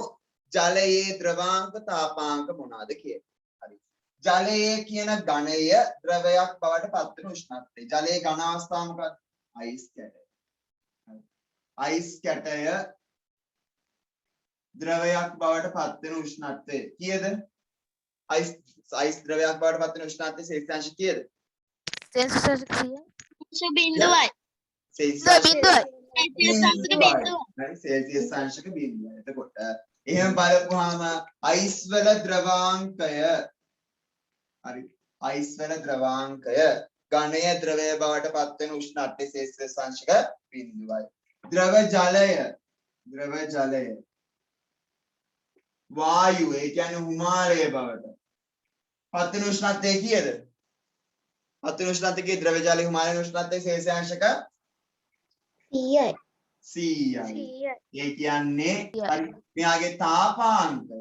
ජලයේ ද්‍රවාංක තාපාංක මොනවාද කියලා. හරි. ජලයේ කියන ඝනය ද්‍රවයක් බවට පත් වෙන උෂ්ණත්වය. ජලයේ ඝන අවස්ථාව මොකක්ද? අයිස් කැටය. හරි. අයිස් කැටය ද්‍රවයක් බවට පත් වෙන උෂ්ණත්වය කීයද? අයිස් ද්‍රවයක් බවට පත් වෙන උෂ්ණත්වයේ සෙල්සියස් කීයද? සෙල්සියස් කීයද? බිඳුවයි. සෙල්සියස් බිඳුවයි. හරි සෙල්සියස් අංශක බිඳුවයි. එතකොට එහෙම බලපුවාම අයිස් වල ද්‍රවාංකය හරි අයිස් වල ද්‍රවාංකය ඝනය ද්‍රවය බවට පත් වෙන උෂ්ණත්වයේ සෙල්සියස් අංශක බිඳුවයි. ද්‍රව ජලය වායු ඒ කියන්නේ හිමාලය බවට පත් වෙන උෂ්ණත්වය කීයද? පත් වෙන උෂ්ණත්වයේ ද්‍රව ජලය හිමාලය උෂ්ණත්වයේ සෙල්සියස් අංශක 100යි. 100යි. ඒ කියන්නේ හරි මෙයාගේ තාපාංකය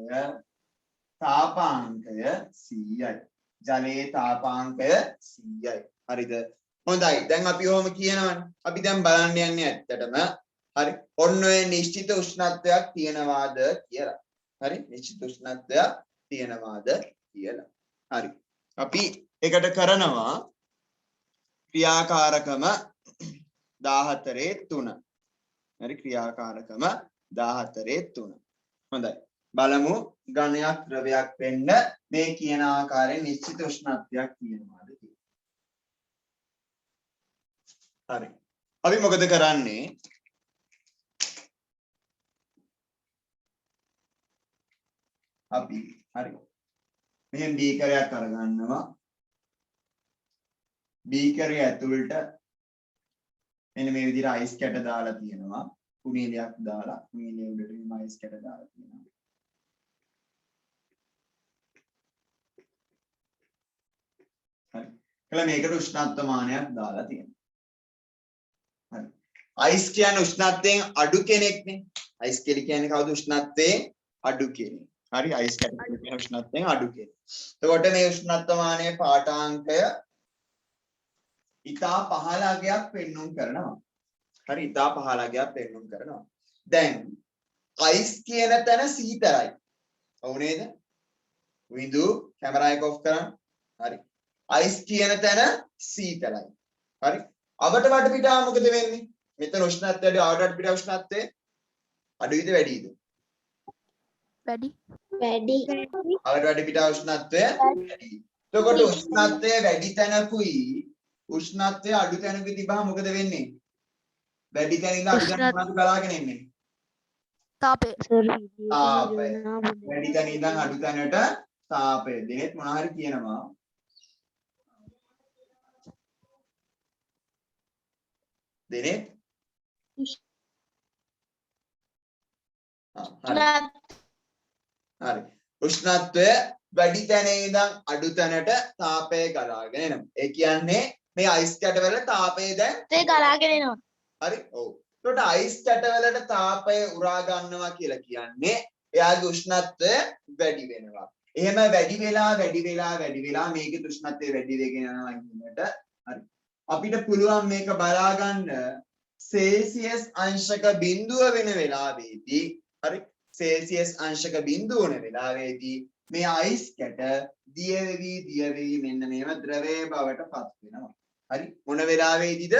100යි. ජලයේ තාපාංකය 100යි. හරිද? හොඳයි. දැන් අපි ඔහොම කියනවනේ. අපි දැන් බලන්න යන්නේ ඇත්තටම හරි ඔන්න ඔය නිශ්චිත උෂ්ණත්වයක් තියනවාද කියලා. හරි නිශ්චිත උෂ්ණත්වයක් තියනවාද කියලා. හරි. අපි ඒකට කරනවා ක්‍රියාකාරකම 14/3. හරි ක්‍රියාකාරකම 14/3. හොඳයි. බලමු ඝනයක් ද්‍රවයක් වෙන්න මේ කියන ආකාරයෙන් නිශ්චිත උෂ්ණත්වයක් තියෙනවාද කියලා. හරි. අපි මොකද කරන්නේ? අපි හරි මෙහෙම බීකරයක් අරගන්නවා. බීකරය ඇතුළට මෙන්න මේ විදිහට අයිස් කැට දාලා තියෙනවා. කුණීලයක් දාලා කුණීලේ උඩට මේ අයිස් කැට දාලා තියෙනවා. හරි. කළා මේකට උෂ්ණත්ව මානයක් දාලා තියෙනවා. හරි. අයිස් කියන්නේ උෂ්ණත්වයෙන් අඩු කෙනෙක්නේ. අයිස් කියන්නේ කවුද? උෂ්ණත්වයෙන් අඩු කෙනෙක්. හරි අයිස් කැට කියන උෂ්ණත්වයෙන් අඩු කෙනෙක්. එතකොට මේ උෂ්ණත්ව මානයේ පාඨාංකය ඉතා පහළ අගයක් පෙන්වුම් කරනවා. හරි ඉතා පහළ අගයක් පෙන්වුම් කරනවා. දැන් අයිස් කියන තැන සීතලයි. ඔව් නේද? විඳු කැමරා එක ඔෆ් කරන්න. හරි. අයිස් කියන තැන සීතලයි. හරි. අවට වටපිටාව මොකද වෙන්නේ? මෙතන උෂ්ණත්වය අඩු අවට වටපිටාව උෂ්ණත්වය අඩුයිද වැඩිද? වැඩි. අවට වටපිටාව උෂ්ණත්වය වැඩි. එතකොට උෂ්ණත්වය වැඩි තැනකුයි උෂ්ණත්වය අඩු තැනක තිබහම මොකද වෙන්නේ? වැඩි තැන ඉඳන් අඩු තැනට මොනවද ගලාගෙන එන්නේ? තාපය. තාපය. වැඩි තැන ඉඳන් අඩු තැනට තාපය. දෙනෙත් මොනවා හරි කියනවා. දෙනෙත් හරි. උෂ්ණත්වය වැඩි තැන ඉඳන් අඩු තැනට තාපය ගලාගෙන එනවා. ඒ කියන්නේ මේ අයිස් කැටවල තාපය දැන් ඒ ගලාගෙන එනවා. හරි ඔව්. ඒකට අයිස් කැටවලට තාපය උරා ගන්නවා කියලා කියන්නේ එයාගේ උෂ්ණත්වය වැඩි වෙනවා. එහෙම වැඩි වෙලා මේකේ උෂ්ණත්වය වැඩි වෙගෙන යනවා කියනට හරි. අපිට පුළුවන් මේක බලා ගන්න සෙල්සියස් අංශක බිඳුව වෙන වෙලාවේදී හරි සෙල්සියස් අංශක බිඳුව වෙන වෙලාවේදී මේ අයිස් කැට දියවෙවි මෙන්න මේව ද්‍රවයේ බවට පත් වෙනවා. හරි මොන වෙලාවේදීද?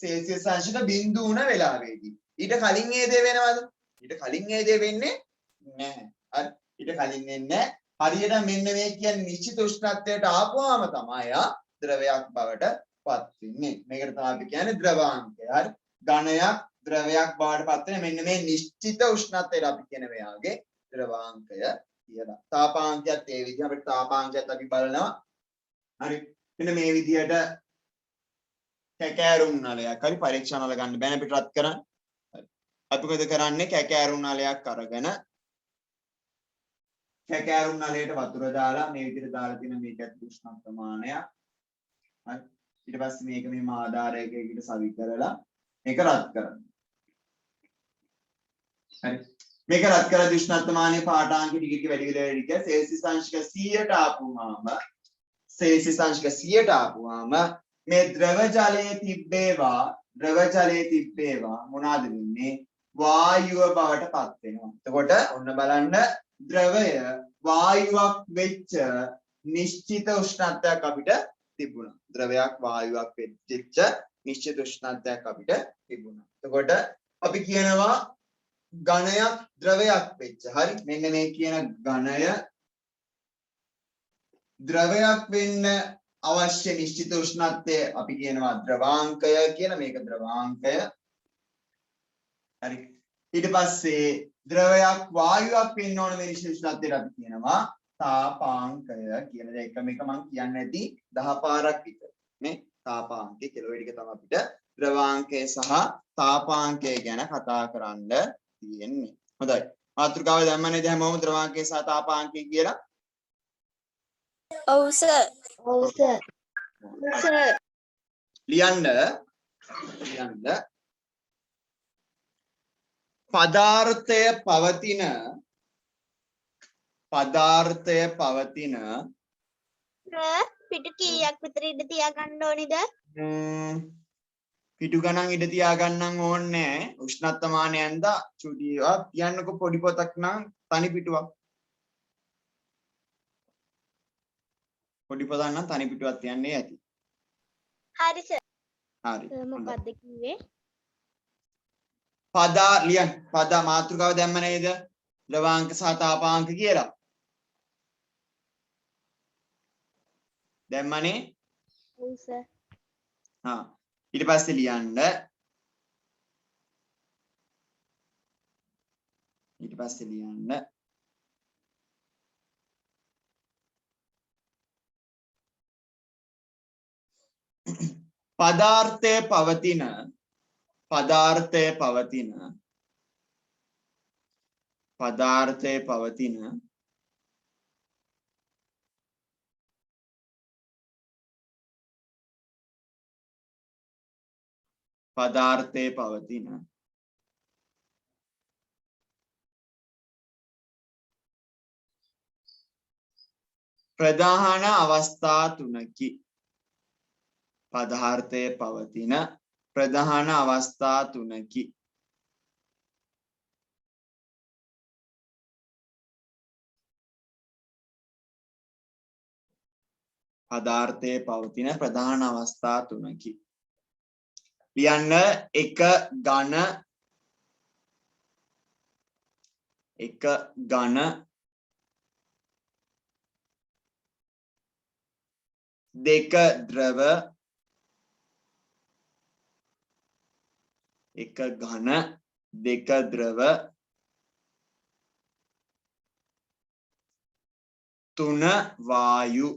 සෙල්සියස් අංශක බිඳුව වුණ වෙලාවේදී. ඊට කලින් ඒ දේ වෙනවද? ඊට කලින් ඒ දේ වෙන්නේ නැහැ. හරි ඊට කලින් වෙන්නේ හරියට මෙන්න මේ කියන්නේ නිශ්චිත උෂ්ණත්වයට ආපුවාම තමයි ද්‍රවයක් බවට පත් වෙන්නේ. මේකට තමයි අපි කියන්නේ ද්‍රවාංකය. හරි ඝනයක් ද්‍රවයක් බවට පත් වෙන මෙන්න මේ නිශ්චිත උෂ්ණත්වයට අපි කියන මෙයාගේ ද්‍රවාංකය කියලා. තාපාංකයත් ඒ විදිහ අපිට තාපාංකයත් අපි බලනවා. හරි මෙන්න මේ විදිහට කැකෑරුම් නලයක් හරි පරීක්ෂා නල ගන්න බෑනේ අපිට රත් කරන්න. අපි මොකද කරන්නේ කැකෑරුම් නලයක් අරගෙන කැකෑරුම් නලයට වතුර දාලා මේ විදිහට දාලා තියෙන මේකත් උෂ්ණ ප්‍රමාණයක්. හරි. ඊට පස්සේ මේක මෙහෙම ආධාරයකකට සවි කරලා මේක රත් කරනවා. හරි. මේක රත් කරලා උෂ්ණත්වමානයේ පාඨාංක ටික ටික වැඩි වෙලා වැඩි කියලා සෙල්සියස් අංශක 100ට ආපුවාම සෙල්සියස් අංශක 100ට ආපුවාම මේ ද්‍රව ජලයේ තිබ්බේවා මොනවාද වෙන්නේ වායුව බවට පත් වෙනවා. එතකොට ඔන්න බලන්න ද්‍රවය වායුවක් වෙච්ච නිශ්චිත උෂ්ණත්වයක් අපිට තිබුණා. ද්‍රවයක් වායුවක් වෙච්ච නිශ්චිත උෂ්ණත්වයක් අපිට තිබුණා. එතකොට අපි කියනවා ඝනයක් ද්‍රවයක් වෙච්ච. හරි. මෙන්න මේ කියන ඝනය ද්‍රවයක් වෙන්න අවශ්‍ය නිශ්චිත උෂ්ණත්වය අපි කියනවා ද්‍රවාංකය කියලා. මේක ද්‍රවාංකය. හරි. ඊට පස්සේ ද්‍රවයක් වායුවක් වෙන්න ඕන මේ නිශ්චිත උෂ්ණත්වයට අපි කියනවා තාපාංකය කියලා. ඒක මේක මම කියන්නේ නැති 10 පාරක් විතර. නේ තාපාංකය කියලා. ඔය ටික තමයි අපිට ද්‍රවාංකය සහ තාපාංකය ගැන කතා කරන්න තියෙන්නේ. හොඳයි. මාතෘකාව දැම්ම නේද හැමෝම ද්‍රවාංකය සහ තාපාංකය කියලා? ඔව් සර්. ඔව් සර්. සර්. ලියන්න පදාර්ථය පවතින සර් පිටු කීයක් විතර ඉඳ තියාගන්න ඕනිද? පිටු ගණන් ඉඳ තියාගන්නම් ඕනේ. උෂ්ණත්වමානයෙන්ද චුටි ඒවා කියන්නකො පොඩි පොතක් නම් තනි පිටුවක්. පොඩි පොතක් නම් තනි පිටුවක් තියන්නේ ඇති. හරි සර්. හරි. මොකක්ද කිව්වේ? ලියන්න. මාතෘකාව දැම්ම නේද? ද්‍රවාංක සහ තාපාංක කියලා. දැම්මනේ? ඔව් සර්. ඊට පස්සේ ලියන්න. පදාර්ථය පවතින ප්‍රධාන අවස්ථා තුනකි. පදාර්ථය පවතින ප්‍රධාන අවස්ථා තුනකි. පදාර්ථයේ පවතින ප්‍රධාන අවස්ථා තුනකි. ලියන්න එක ඝන දෙක ද්‍රව තුන වායු.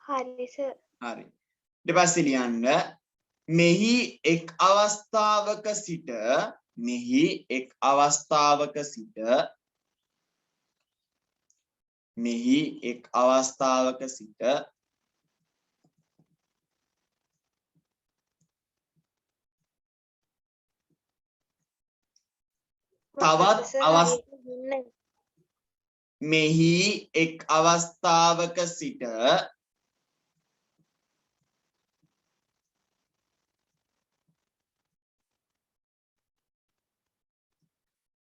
හරි සර්. හරි. ඊට පස්සේ ලියන්න මෙහි එක් අවස්ථාවක සිට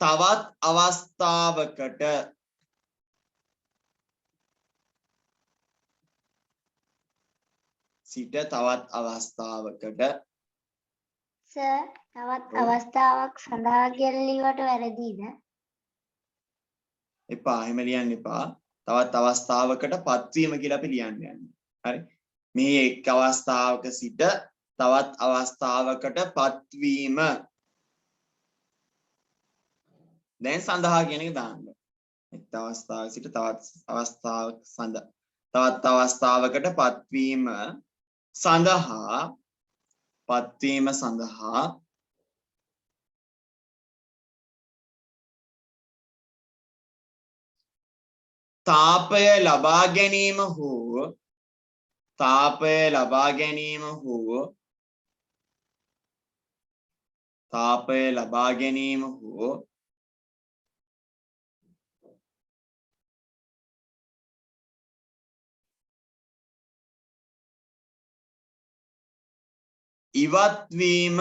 තවත් අවස්ථාවකට සර් තවත් අවස්ථාවක් සඳහා කියලා ලියවට වැරදීද? එපා එහෙම ලියන්න එපා. තවත් අවස්ථාවකට පත්වීම කියලා අපි ලියන්න යන්නේ. හරි. මේ එක් අවස්ථාවක සිට තවත් අවස්ථාවකට පත්වීම. දැන් සඳහා කියන එක දාන්න. එක් අවස්ථාවක සිට තවත් අවස්ථාවක තවත් අවස්ථාවකට පත්වීම සඳහා තාපය ලබා ගැනීම හෝ ඉවත්වීම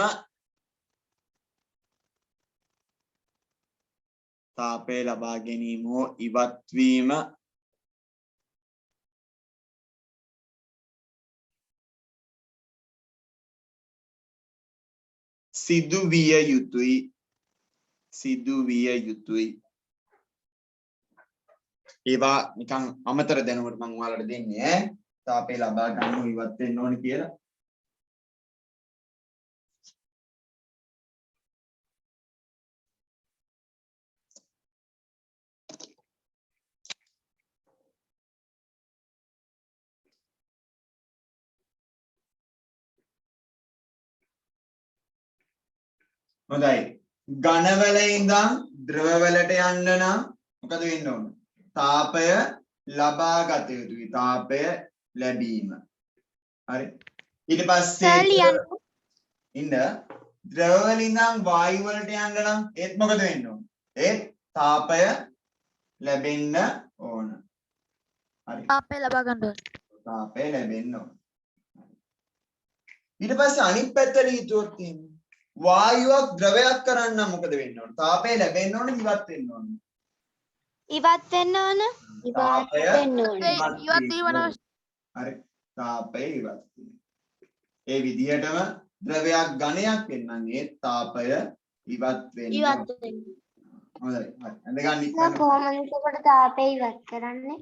සිදු විය යුතුයි. ඒවා නිකන් අමතර දැනුමට මම ඔයාලට දෙන්නේ ඈ. තාපය ලබා ගන්න ඉවත් වෙන්න ඕනේ කියලා. හොඳයි. ඝනවල ඉඳන් ද්‍රවවලට යන්න නම් මොකද වෙන්න ඕන? තාපය ලබා ගත යුතුයි. තාපය ලැබීම. හරි. ඊට පස්සේ ඉන්න ද්‍රවවල ඉඳන් වායු වලට යන්න නම් ඒත් මොකද වෙන්න ඕන? ඒත් තාපය ලැබෙන්න ඕන. හරි. තාපය ලබා ගන්න ඕන. තාපය ලැබෙන්න ඕන. ඊට පස්සේ අනිත් පැත්තට හිතුවොත් තියෙන්නේ වායුවක් ද්‍රවයක් කරන්න මොකද වෙන්න ඕන? තාපය ලැබෙන්න ඕන ඉවත් වෙන්න ඕන. ඉවත් වෙන්න ඕන. තාපය ඉවත් වීම අවශ්‍යයි. හරි. තාපය ඉවත් වීම. ඒ විදිහටම ද්‍රවයක් ඝනයක් වෙන්නම් ඒ තාපය ඉවත් වෙන්න. හොඳයි. හරි. අඳගන්න ඉක්මනට. කොහොමද එතකොට තාපය ඉවත් කරන්නේ?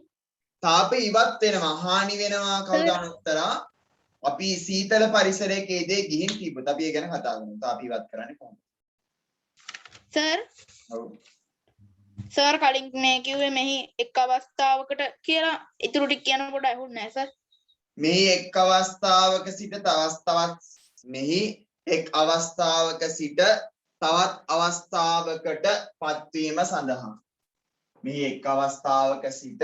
තාපය ඉවත් වෙනවා හානි වෙනවා කවුද උත්තරා? අපි සීතල පරිසරයක ඒදේ ගිහින් තිබ්බත් අපි ඒ ගැන කතා කරමු. තාපය ඉවත් කරන්නේ කොහොමද? සර් ඔව්. සර් කලින් මේ කිව්වේ මෙහි එක් අවස්ථාවකට කියලා ඉතුරු ටික කියනකොට ඇහුන්නේ නැහැ සර්. මෙහි එක් අවස්ථාවක සිට තවත් අවස්ථාවකට පත්වීම සඳහා. මෙහි එක් අවස්ථාවක සිට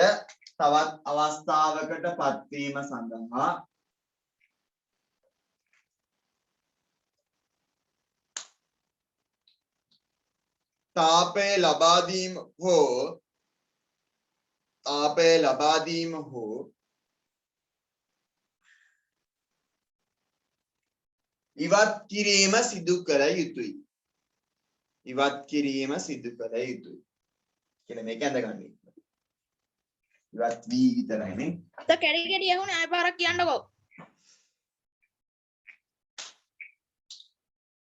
තවත් අවස්ථාවකට පත්වීම සඳහා තාපය ලබා දීම හෝ ඉවත් කිරීම සිදු කළ යුතුයි. කියලා මේක ඇඳගන්න. ඉවත් වී විතරයිනේ. සර් කැඩි කැඩි ඇහුනේ ආයෙ පාරක් කියන්නකෝ.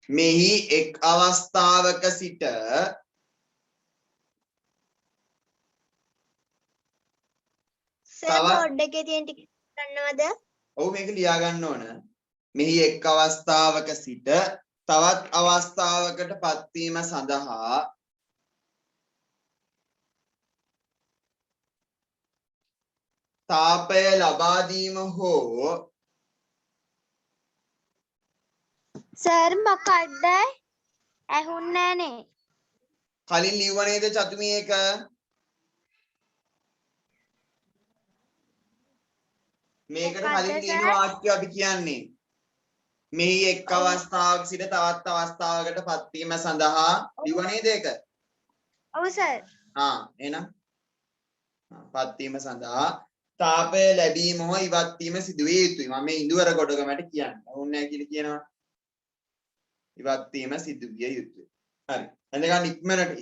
මෙහි එක් අවස්ථාවක සිට බෝඩ් එකේ තියෙන ටික ගන්නවද? ඔව් මේක ලියා ගන්න ඕන. මෙහි එක් අවස්ථාවක සිට තවත් අවස්ථාවකට පත්වීම සඳහා තාපය ලබා දීම හෝ සර් මොකක්ද? ඇහුන්නේ නැහනේ. කලින් ලිව්ව නේද චතුමි එක? මේකට කලින් ලියන වාක්‍ය අපි කියන්නේ මෙහි එක් අවස්ථාවක සිට තවත් අවස්ථාවකට පත්වීම සඳහා ලිව්ව නේද ඒක? ඔව් සර්. එහෙනම් පත්වීම සඳහා තාපය ලැබීම හෝ ඉවත් වීම සිදු විය යුතුයි. මම මේ ඉඳුවර කොටකමට කියන්නේ. ඕනේ නැහැ කියලා කියනවා. ඉවත් වීම සිදු විය යුතුයි. හරි. එඳගන්න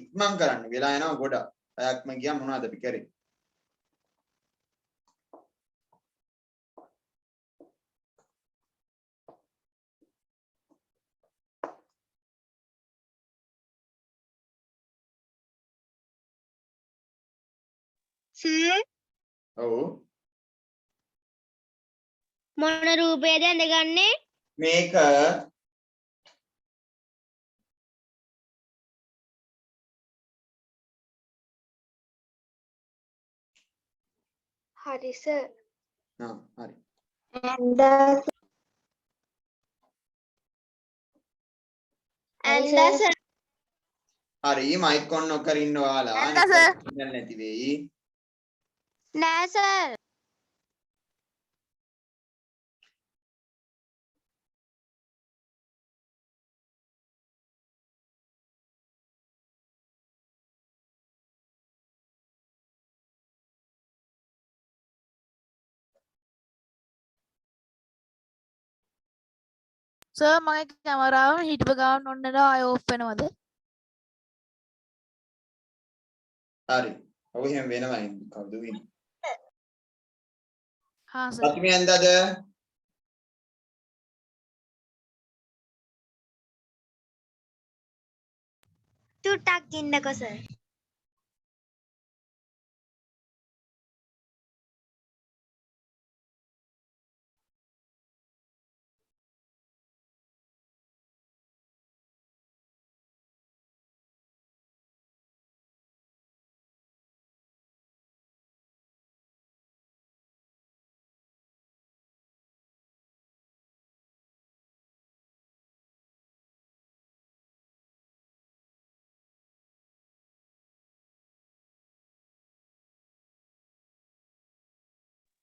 ඉක්මන් කරන්න. වෙලා යනවා ගොඩක්. පැයක්ම ගියා මොනවද අපි කරේ? සර් ඔව්. මොන රූපයද ඇඳගන්නේ? මේක හරි සර්. හරි. ඇන්දා සර්. හරි මයික් ඔන් නොකර ඉන්න ඔයාලා ඇන්දා සර්. සිග්නල් නැති වෙයි. නෑ සර්. සර් මගේ කැමරාව හිටපු ගමන් ඔන්නට ආය ඕෆ් වෙනවද? හරි. ඔව් එහෙම වෙනවා කවුද වෙන්නේ? හා සර්. සතුටුයි ඇන්දාද? චුට්ටක් ඉන්නකෝ සර්.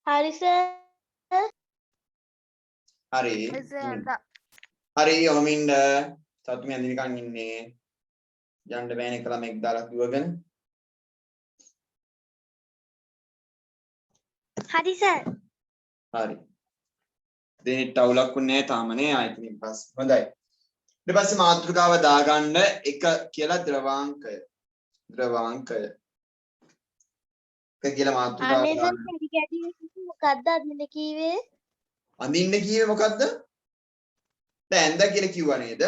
හරි සර්. හරි. ඇන්දා. හරි ඔමින්ද සතුටුයි ඇඳිනිකන් ඉන්නේ. යන්න බෑනේ එක ළමෙක් දාලා දුවගෙන. හරි සර්. හරි. දෙනිට අවුලක් වුණේ නැහැ තාමනේ ආයතනින් පස්සේ. හොඳයි. ඊට පස්සේ මාතෘකාව දාගන්න එක කියලා ද්‍රවාංකය. ද්‍රවාංකය. එක කියලා මාතෘකාව අනේ සර් දාන්න. කැටි කැටි මොකද්ද අදින්න කීවේ? අඳින්න කිව්වේ මොකද්ද? දැන් ඇඳ කියලා කිව්වා නේද?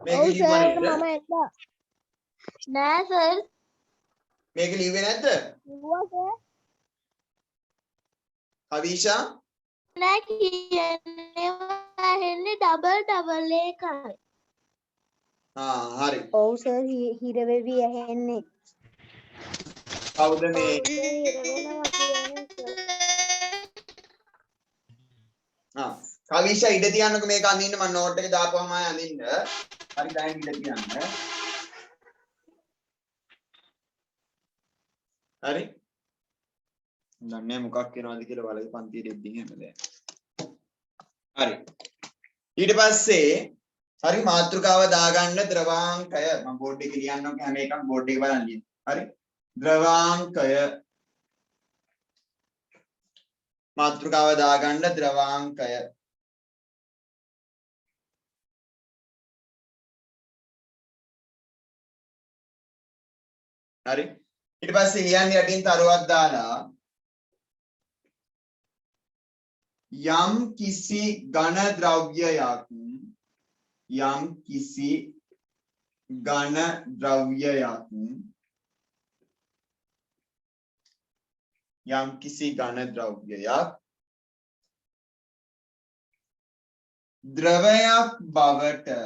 මේක ඔව් ලිව්වා සර් නේද? මම ඇත්තා. නෑ සර්. මේක ලිව්වේ නැද්ද? කිව්වා සර්. කවිෂා නෑ කියන්නේ ඇහෙන්නේ ඩබල් එකයි. හරි. ඔව් සර් හිර වෙවි ඇහෙන්නේ. කවුද මේ හිර වෙනවා කියන්නේ සර්. කවිෂා ඉඩ තියන්නකෝ මේක අඳින්න මම නෝට් එක දාපුවම ආය අඳින්න. හරි දැන් ඉඩ තියන්න. හරි. දන්නේ මොකක් වෙනවද කියලා බලයි පන්තියේ දෙද්දී හැමදේම. හරි. ඊට පස්සේ හරි මාතෘකාව දාගන්න ද්‍රවාංකය මම බෝඩ් එකේ ලියන්නකො හැම එකම බෝඩ් එකේ බලන්න ලියන්න. හරි. ද්‍රවාංකය මාතෘකාව දාගන්න ද්‍රවාංකය. හරි. ඊට පස්සේ ලියන්නේ යටින් තරුවක් දාලා යම් කිසි ඝන ද්‍රව්‍යයක් යම් කිසි ඝන ද්‍රව්‍යයක් යම් කිසි ඝන ද්‍රව්‍යයක් ද්‍රවයක් බවට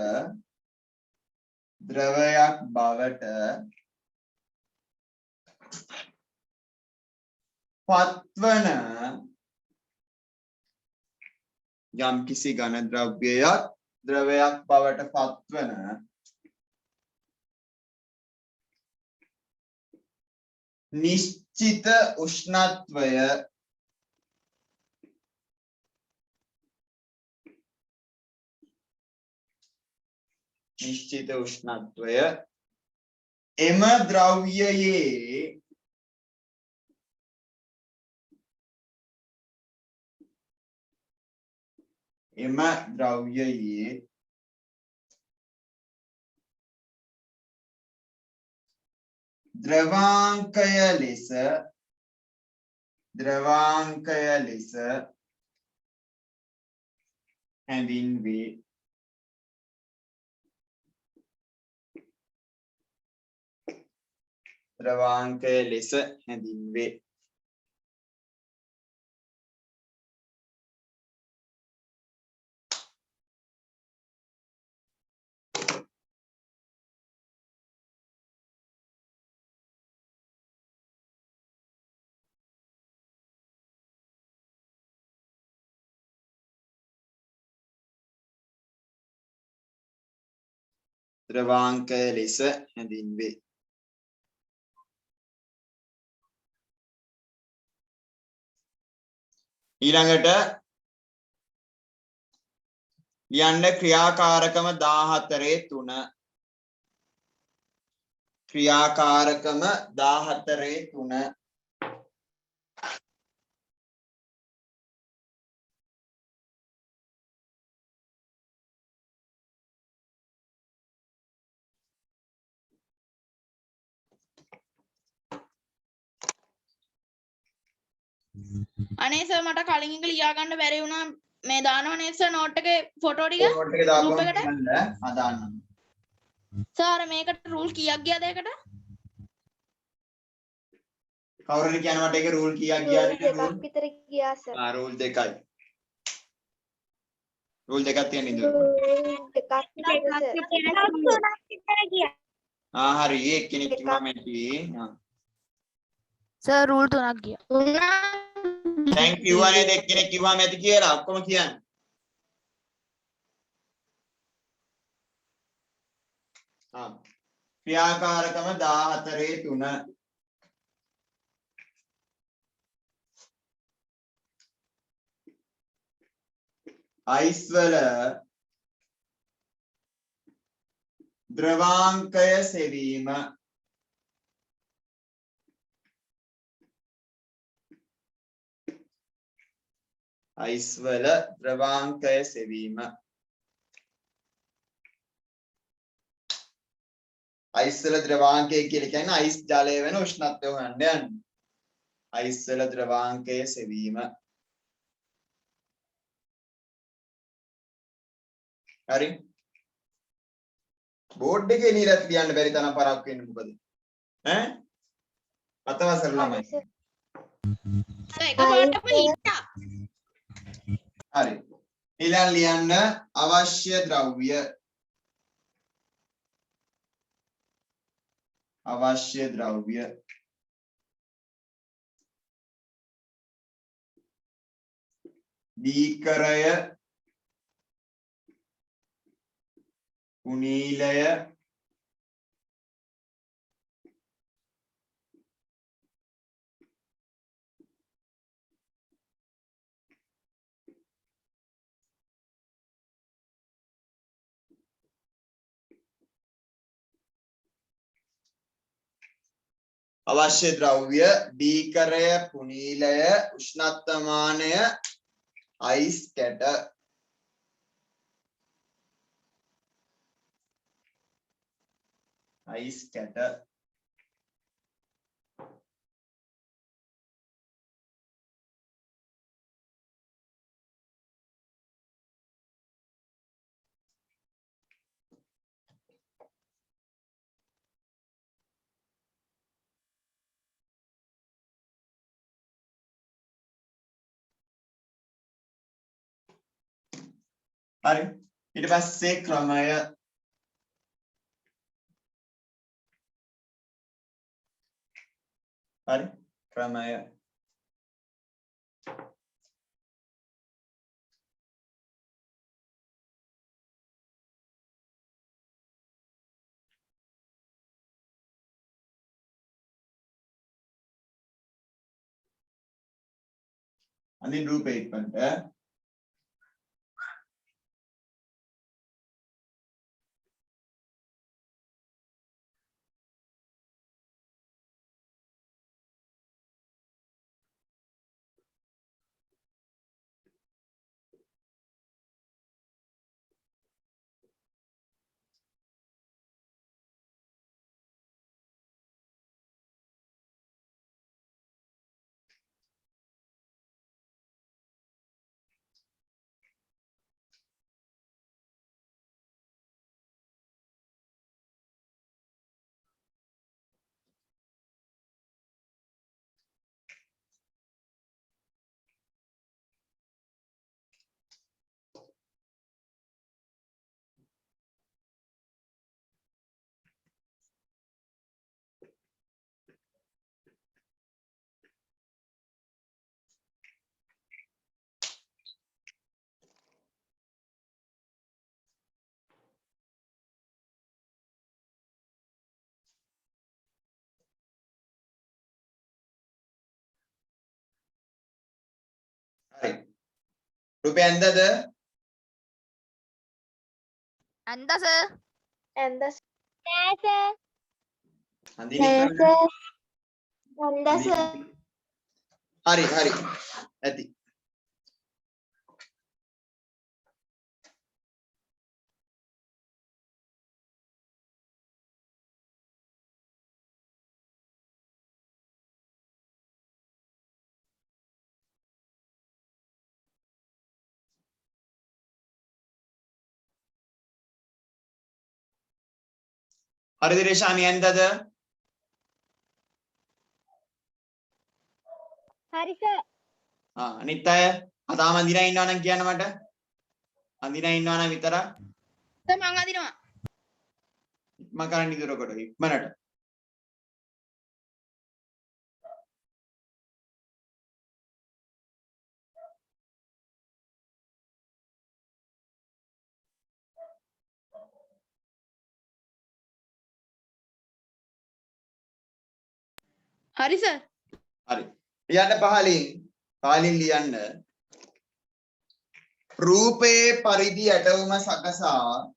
පත්වන යම් කිසි ඝන ද්‍රව්‍යයක් ද්‍රවයක් බවට පත්වන නිශ්චිත උෂ්ණත්වය එම ද්‍රව්‍යයේ ද්‍රවාංකය ලෙස හැඳින්වේ. ද්‍රවාංකය ලෙස හැඳින්වේ. ද්‍රවාංකය ලෙස හැඳින්වේ. ඊළඟට ලියන්න ක්‍රියාකාරකම 14 3. ක්‍රියාකාරකම 14 3. අනේ සර් මට කලින් එක ලියා ගන්න බැරි වුණා මේ දානව නේද සර් නෝට් එකේ ෆොටෝ ටික නෝට් එක දාපුවම group එකට කියන්න අදාන්නම්. සර් මේකට රූල් කීයක් ගියාද ඒකට කවුරුද කියන්නේ මට ඒක රූල් කීයක් ගියාද කියලා රූල්? විතර ගියා සර්. රූල් දෙකයි. රූල් දෙකක් තියෙන ඉඳලා. හරි එක්කෙනෙක් කිව්වා මැටි. සර් රූල් 3ක් ගියා. දැන් කිව්වා නේද එක්කෙනෙක් කිව්වා මැටි කියලා ඔක්කොම කියන්න. ක්‍රියාකාරකම 14 3. අයිස් වල ද්‍රවාංකය සෙවීම. අයිස් වල ද්‍රවාංකය සෙවීම. අයිස් වල ද්‍රවාංකය කියලා කියන්නේ අයිස් ජලය වෙන උෂ්ණත්වය හොයන්න යන්නේ. අයිස් වල ද්‍රවාංකය සෙවීම. හරි බෝඩ් එකේ ලියලා ලියන්න බැරි තරම් පරක් වෙන්නේ මොකද ඈ අතවසර ළමයි සර් එකපාරටම හිටා හරි ඊළඟ ලියන්න අවශ්‍ය ද්‍රව්‍ය බීකරය කුණීලය අවශ්‍ය ද්‍රව්‍ය බීකරය කුණීලය උෂ්ණත්වමානය අයිස් කැට හරි ඊට පස්සේ ක්‍රමය හරි ක්‍රමය අනිත් රූපේ ඉක්මනට රූපේ ඇන්දද? ඇන්ද සර්. and the sir අඳින එක and the sir හරි හරි ඇති. හරිද රේෂානි ඇන්දද? hari sir අනිත් අය තාම අඳිනා ඉන්නවා නම් කියන්න මට. අඳිනා ඉන්නවා නම් විතරක් සර් මං අදිනවා. මම කරන්න ඉදිරිය කොට ඉක්මනට. හරි සර්. හරි. ලියන්න පහලින් ලියන්න. රූපේ පරිදි ඇටවුම සකසා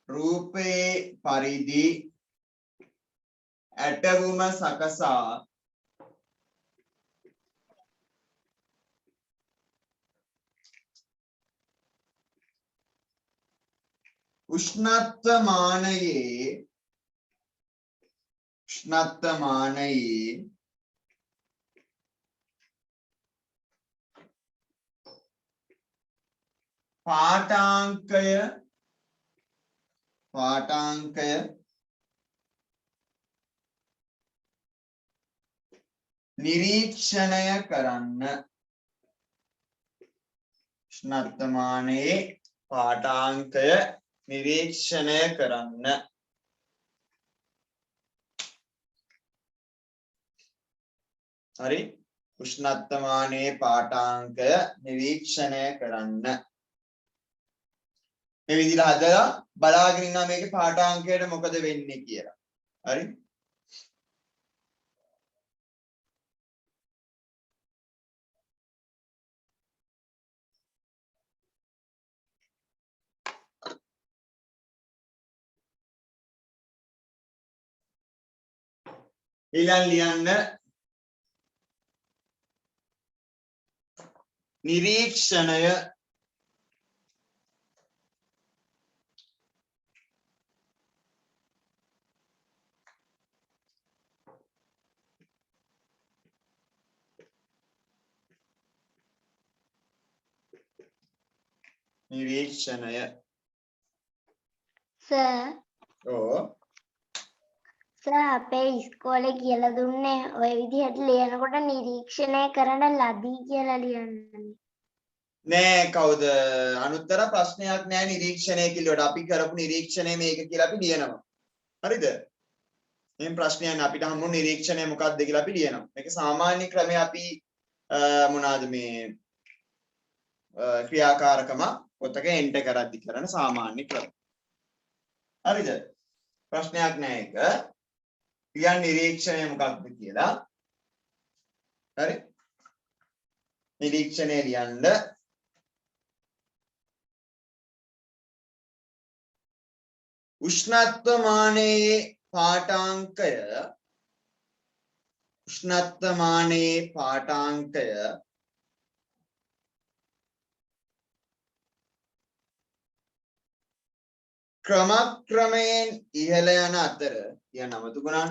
රූපේ පරිදි ඇටවුම සකසා උෂ්ණත්වමානයේ පාඨාංකය නිරීක්ෂණය කරන්න. උෂ්ණත්වමානයේ පාඨාංකය නිරීක්ෂණය කරන්න. හරි. උෂ්ණත්වමානයේ පාඨාංකය නිරීක්ෂණය කරන්න. මේ විදිහට හදලා බලාගෙන ඉන්නවා මේකේ පාඨාංකයට මොකද වෙන්නේ කියලා. හරි. ඊළඟ ලියන්න නිරීක්ෂණය සර් ඕ සර් අපේ ඉස්කෝලේ කියලා දුන්නේ ඔය විදිහට ලියනකොට නිරීක්ෂණය කරන ලදී කියලා ලියන්න. නෑ කවුද අනුත්තර ප්‍රශ්නයක් නෑ නිරීක්ෂණය කිව්වට අපි කරපු නිරීක්ෂණය මේක කියලා අපි ලියනවා. හරිද? මේ ප්‍රශ්නයක් අපිට හම්බුන නිරීක්ෂණය මොකක්ද කියලා අපි ලියනවා. මේක සාමාන්‍ය ක්‍රමයේ අපි මොනවාද මේ ක්‍රියාකාරකම පොතක එන්ටර් කරද්දි කරන සාමාන්‍ය ක්‍රම. හරිද? ප්‍රශ්නයක් නෑ ඒක. ලියන්න නිරීක්ෂණය මොකක්ද කියලා. හරි? නිරීක්ෂණය ලියන්න උෂ්ණත්වමානයේ පාඨාංකය ක්‍රමක්‍රමයෙන් ඉහළ යන අතර කියන අමතු ගුණන්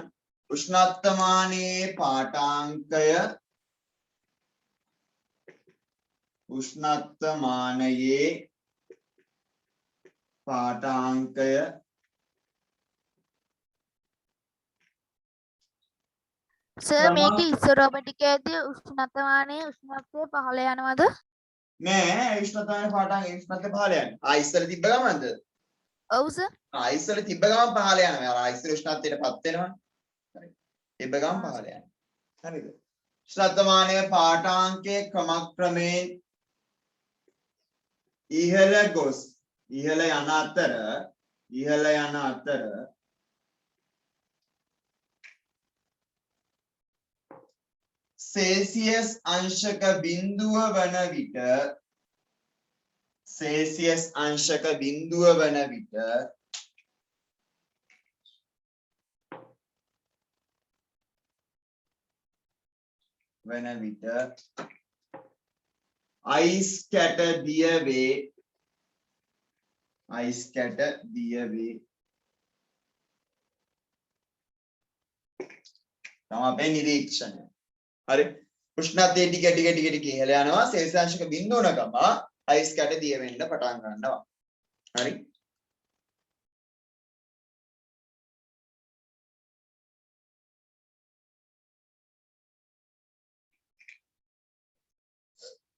උෂ්ණත්වමානයේ පාඨාංකය සර් මේක ඉස්සරහම ටිකේදී උෂ්ණත්වමානයේ උෂ්ණත්වය පහළ යනවද? නෑ උෂ්ණත්වමානයේ පාඨාංකය උෂ්ණත්වය පහළ යන්නේ. ඉස්සර තිබ්බ ගමන්ද? ඔව් සර්. ඉස්සර තිබ්බ ගමන් පහළ යනවා. අර ඉස්සර උෂ්ණත්වයටපත් වෙනවා. හරි. තිබ්බ ගමන් පහළ යනවා. හරිද? උෂ්ණත්වමානයේ පාඨාංකයේ ක්‍රමක්‍රමයෙන් ඉහළ ගොස් ඉහළ යන අතර සෙල්සියස් අංශක බිඳුව වන විට සෙල්සියස් අංශක බිඳුව වන විට අයිස් කැට දිය වේ තමයි අපේ නිරීක්ෂණය. හරි. උෂ්ණත්වය ටික ඉහළ යනවා. සෙල්සියස් අංශක බිඳුව වන ගම අයිස් කැට දිය වෙන්න පටන් ගන්නවා. හරි.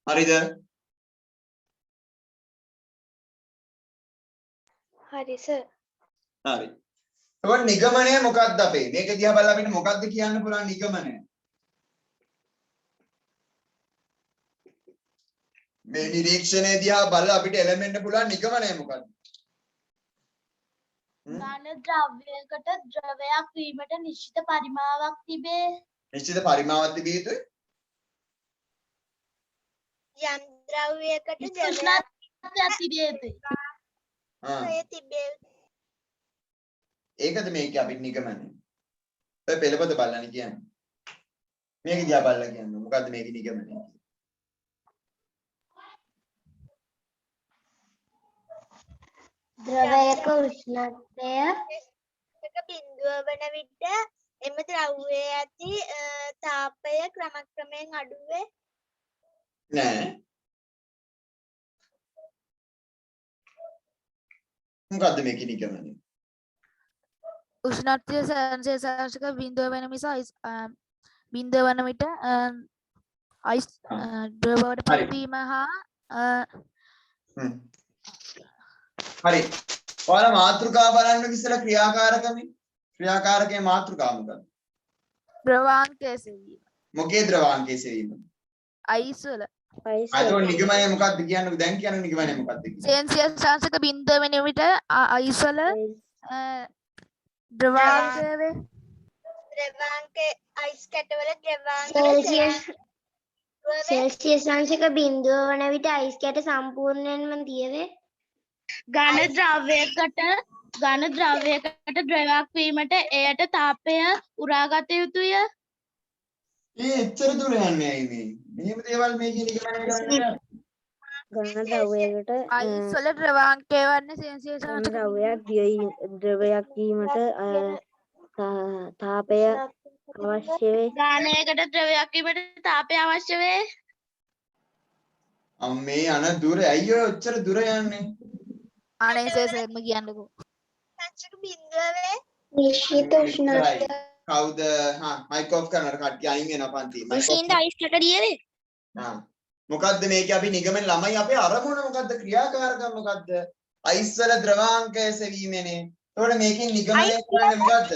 හරිද? හරි සර්. හරි. එතකොට නිගමනය මොකක්ද අපේ? මේක දිහා බලලා අපිට මොකක්ද කියන්න පුළුවන් නිගමනය? මේ නිරීක්ෂණය දිහා බලලා අපිට එළඹෙන්න පුළුවන් නිගමනය මොකක්ද? ඝන ද්‍රව්‍යයකට ද්‍රවයක් වීමට නිශ්චිත පරිමාවක් තිබේ. නිශ්චිත පරිමාවක් තිබිය යුතුයි. යම් ද්‍රව්‍යයකට උෂ්ණත්වයක් තිබිය යුතුයි. තිබේ. ඒකද මේක අපිට නිගමනය. ඔය පෙළපත බලන්න කියන්නේ. මේක දිහා බලලා කියන්නේ මොකද්ද මේකේ නිගමනය? ද්‍රවයක උෂ්ණත්වය එක බිඳුව වන විට එම ද්‍රව්‍යයේ ඇති තාපය ක්‍රමක්‍රමයෙන් අඩු වේ. නෑ. මොකද්ද මේකේ නිගමනය? උෂ්ණත්වය සෙල්සියස් අංශක බිඳුව වෙන නිසා බිඳුව වන විට අයිස් ද්‍රවයට පත්වීම හා හරි. ඔයාලා මාතෘකාව බලන්න ඉස්සෙල්ලා ක්‍රියාකාරකමේ. ක්‍රියාකාරකයේ මාතෘකාව මොකක්ද? ද්‍රවාංකයේ සෙවීම. මොකේ ද්‍රවාංකයේ සෙවීම? අයිස් වල. අතෝ නිගමනය මොකක්ද කියන්නකෝ දැන් කියන්න නිගමනය මොකක්ද කියන්නේ? සෙල්සියස් අංශක බිඳුව වෙන විට අයිස් වල ද්‍රවාංකය වේ. ද්‍රවාංකයේ අයිස් කැටවල සෙල්සියස් අංශක බිඳුව වන විට අයිස් කැට සම්පූර්ණයෙන්ම දියවේ. ඝන ද්‍රවයකට ද්‍රවයක් වීමට එයට තාපය උරාගත යුතුය. එච්චර දුර යන්නේ ඇයි මේ? මෙහෙම දේවල් මේකේ නිගමනය කරන්නේ. ඝන ද්‍රවයකට අයිස් වල ද්‍රවාංකය වන්නේ සෙල්සියස් අංශක ද්‍රවයක් වීමට තාපය අවශ්‍ය වේ. ඝනයකට ද්‍රවයක් වීමට තාපය අවශ්‍ය වේ. අම්මේ අන දුර ඇයි ඔය ඔච්චර දුර යන්නේ? අනේ සෙල්සියස්ම කියන්නකෝ. අංශක බිඳුවේ නිශ්චිත උෂ්ණත්වය කවුද? හා මයික් ඔෆ් කරනකොට කට්ටිය අයින් වෙනවා පන්ති. මෂීන් අයිස් කැට දියවේ. හා මොකද්ද මේකේ අපි නිගමන ළමයි අපේ අරමුණ මොකද්ද? ක්‍රියාකාරකම් මොකද්ද? අයිස් වල ද්‍රවාංකය සෙවීමනේ. එතකොට මේකෙන් නිගමනය කරන්නේ මොකද්ද?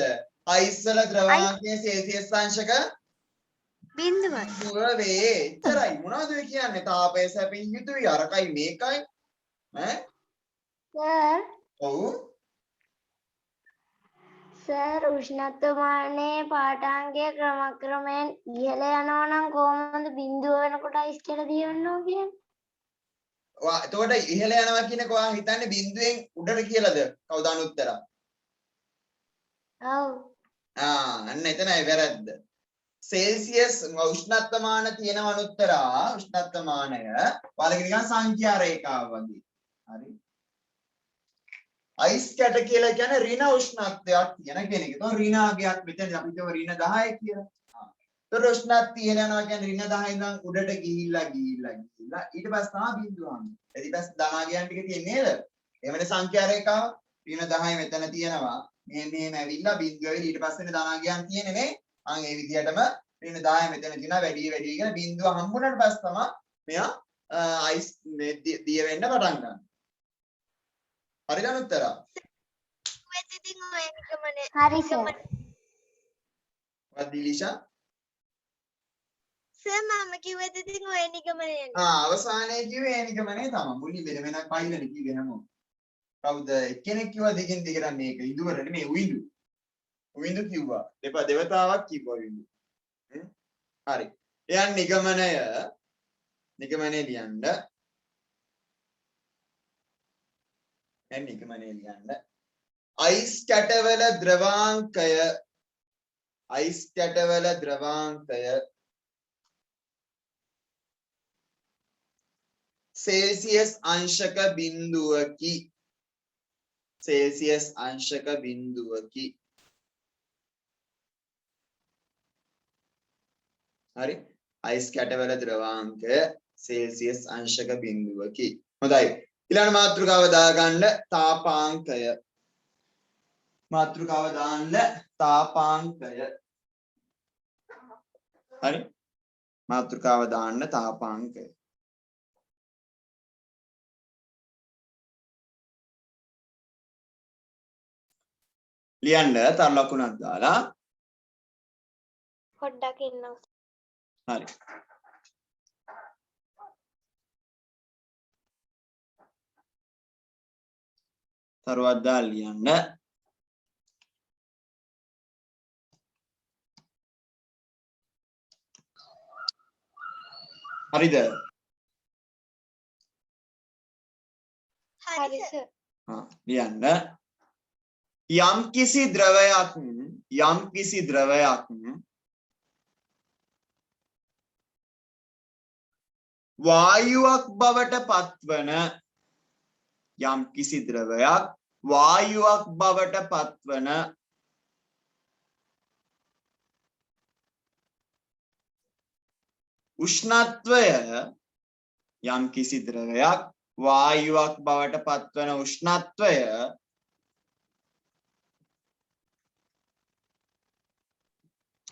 අයිස් වල ද්‍රවාංකයේ සෙල්සියස් අංශක බිඳුවයි. වේ. එච්චරයි. මොනවද ඔය කියන්නේ? තාපය සැපින් යුතුයි. අරකයි මේකයි. ඈ? ඔව්. සර් උෂ්ණත්වමානයේ පාඨාංගය ක්‍රමක්‍රමයෙන් ඉහළ යනවා නම් කොහොමද බිඳුව වෙනකොට අයිස් කැට දිය වෙනවා කියන්නේ? එතකොට ඉහළ යනවා කියනක ඔයා හිතන්නේ බිඳුවෙන් උඩට කියලාද? කවුද අනුත්තර? ඔව්. අන්න එතනයි වැරද්ද. සෙල්සියස් උෂ්ණත්වමාන තියෙන අනුත්තරා උෂ්ණත්වමානය ඔයාලගේ නිකන් සංඛ්‍යා රේඛාව වගේ. හරි. අයිස් කැට කියලා කියන්නේ ඍණ උෂ්ණත්වයක් තියෙන කෙනෙක්. ඒක ඍණාගයක් මෙතන අපි කියව ඍණ 10 කියලා. ඒතර උෂ්ණත්වය යනවා කියන්නේ ඍණ 10 ඉඳන් උඩට ගිහිල්ලා ඊට පස්සේ තමයි බිඳුව ආන්නේ. ඊට පස්සේ ධනාගයන් ටික තියෙන්නේ නේද? එහෙමනේ සංඛ්‍යා රේඛාව. ඍණ 10 මෙතන තියෙනවා. මෙහෙම ඇවිල්ලා බිඳුව වෙලී ඊට පස්සේ ධනාගයන් තියෙන්නේ නේ. අන් ඒ විදිහටම ඍණ 10 මෙතන තියෙනවා වැඩි කියලා බිඳුව හම්බුනට පස්සේ තමයි මෙයා අයිස් දිය වෙන්න පටන් ගන්නවා. හරිද උත්තර? හරි සර්. වදිලිෂා සර් මම කිව්වෙත් ඉතින් ඔය නිගමනයනේ. අවසානයේ කිව්වේ ඒ නිගමනේ තමයි. මුලින් වෙන පයිලට කිව්වේ හැමෝම. කවුද එක්කෙනෙක් කිව්වා දිගින් දිගට මේක ඉදුවර නෙමෙයි උයිඳු කිව්වා. දෙවතාවක් කිව්වා උයිඳු. හරි. එයන් නිගමනය ලියන්න. දැන් නිගමනය ලියන්න. අයිස් කැටවල ද්‍රවාංකය සෙල්සියස් අංශක බිඳුවකි. සෙල්සියස් අංශක බිඳුවකි. හරි. අයිස් කැටවල ද්‍රවාංකය සෙල්සියස් අංශක බිඳුවකි. හොඳයි. ඊළඟ මාතෘකාව දාගන්න තාපාංකය. මාතෘකාව දාන්න තාපාංකය. හරි. මාතෘකාව දාන්න තාපාංකය. ලියන්න තර ලකුණක් දාලා. පොඩ්ඩක් ඉන්න. හරි. තරුවක් දාලා ලියන්න. හරිද? හරි සර්. ලියන්න. යම්කිසි ද්‍රවයක් වායුවක් බවට පත්වන උෂ්ණත්වය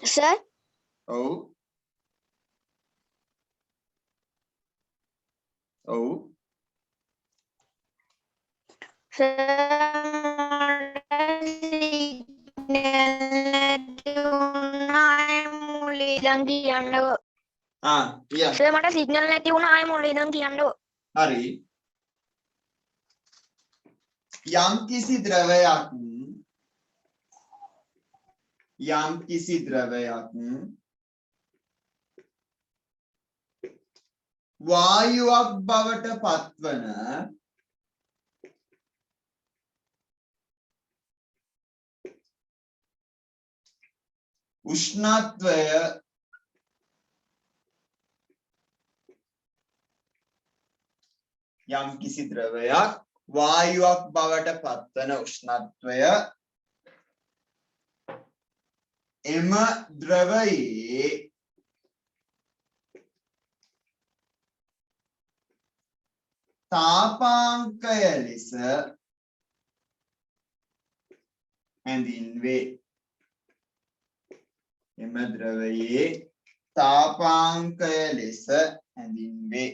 සර් ඔව් සර් මට සිග්නල් නැති වුණා ආයෙ මුලින් ඉඳන් කියන්නකෝ. හරි. යම්කිසි ද්‍රවයක් වායුවක් බවට පත්වන උෂ්ණත්වය එම ද්‍රවයේ තාපාංකය ලෙස හැඳින්වේ.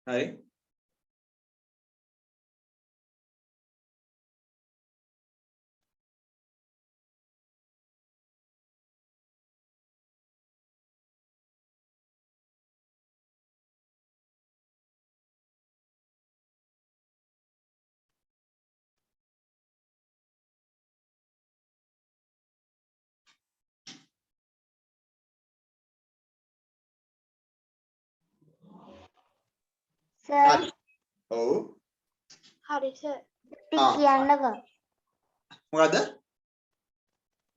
හරි. සර් ඔව් හරි සර්. කියන්නකෝ. මොකද?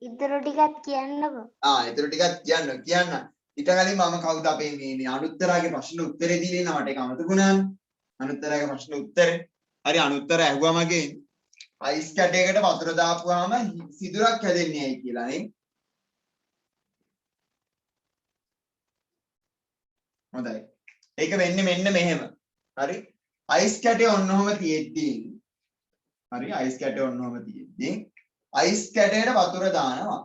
ඉතුරු ටිකත් කියන්නකෝ. ඊටු ටිකක් කියන්න. ඊට කලින් මම කවුද අපේ මේ අනුත්තරාගේ ප්‍රශ්න උත්තරේ දීලා ඉන්න මට ඒක අමතකුණානේ. අනුත්තරාගේ ප්‍රශ්න උත්තරේ. හරි අනුත්තර ඇහුවා මගෙන්. අයිස් කැටයකට වතුර දාපුවාම සිදුරක් හැදෙන්නේ ඇයි කියලා නේ. හොඳයි. ඒක වෙන්නේ මෙන්න මෙහෙම. හරි. අයිස් කැටය ඔන්නෝම තියෙද්දි අයිස් කැටයට වතුර දානවා.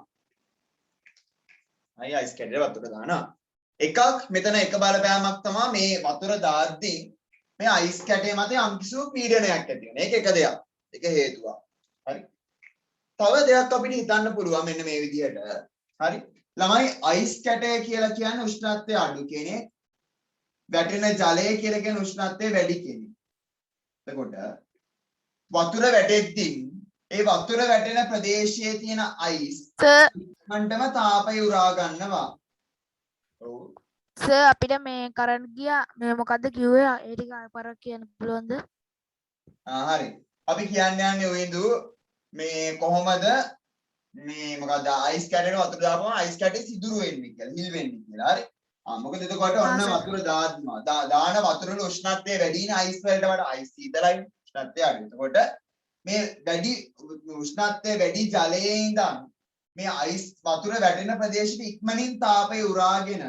අයිස් කැටයට වතුර දානවා. එකක් මෙතන එක බලපෑමක් තමයි මේ වතුර දාද්දී මේ අයිස් කැටය මත යම්කිසි පීඩනයක් ඇති වෙනවා. ඒක එක දෙයක්. ඒක හේතුවක්. හරි. තව දෙයක් අපිට හිතන්න පුළුවන් මෙන්න මේ විදිහට. හරි. ළමයි අයිස් කැටය කියලා කියන්නේ උෂ්ණත්වය අඩු කෙනෙක්. වැටෙන ජලය කියලා කියන්නේ උෂ්ණත්වය වැඩි කෙනෙක්. එතකොට වතුර වැටෙද්දී ඒ වතුර වැටෙන ප්‍රදේශයේ තියෙන අයිස් සර් මණ්ඩම තාපය උරා ගන්නවා. ඔව්. සර් අපිට මේ කරන්ට් ගියා මේ මොකද්ද කිව්වේ ඒ ටික පාරක් කියන්න පුළුවන්ද? හරි. අපි කියන්න යන්නේ උයින්දු මේ කොහොමද මේ මොකද අයිස් කැටේට වතුර දාපුවම අයිස් කැටේ සිදුරු වෙන්නේ කියලා, හිල් වෙන්නේ කියලා. හරි. මොකද එතකොට ඔන්න සර්. වතුර දාන වතුර වල උෂ්ණත්වය වැඩි නේ අයිස් වලට වඩා. අයිස් සීතලයි උෂ්ණත්වය අඩුයි. එතකොට මේ වැඩි උෂ්ණත්වය වැඩි ජලයේ ඉඳන් මේ අයිස් වතුර වැටෙන ප්‍රදේශෙට ඉක්මනින් තාපය උරාගෙන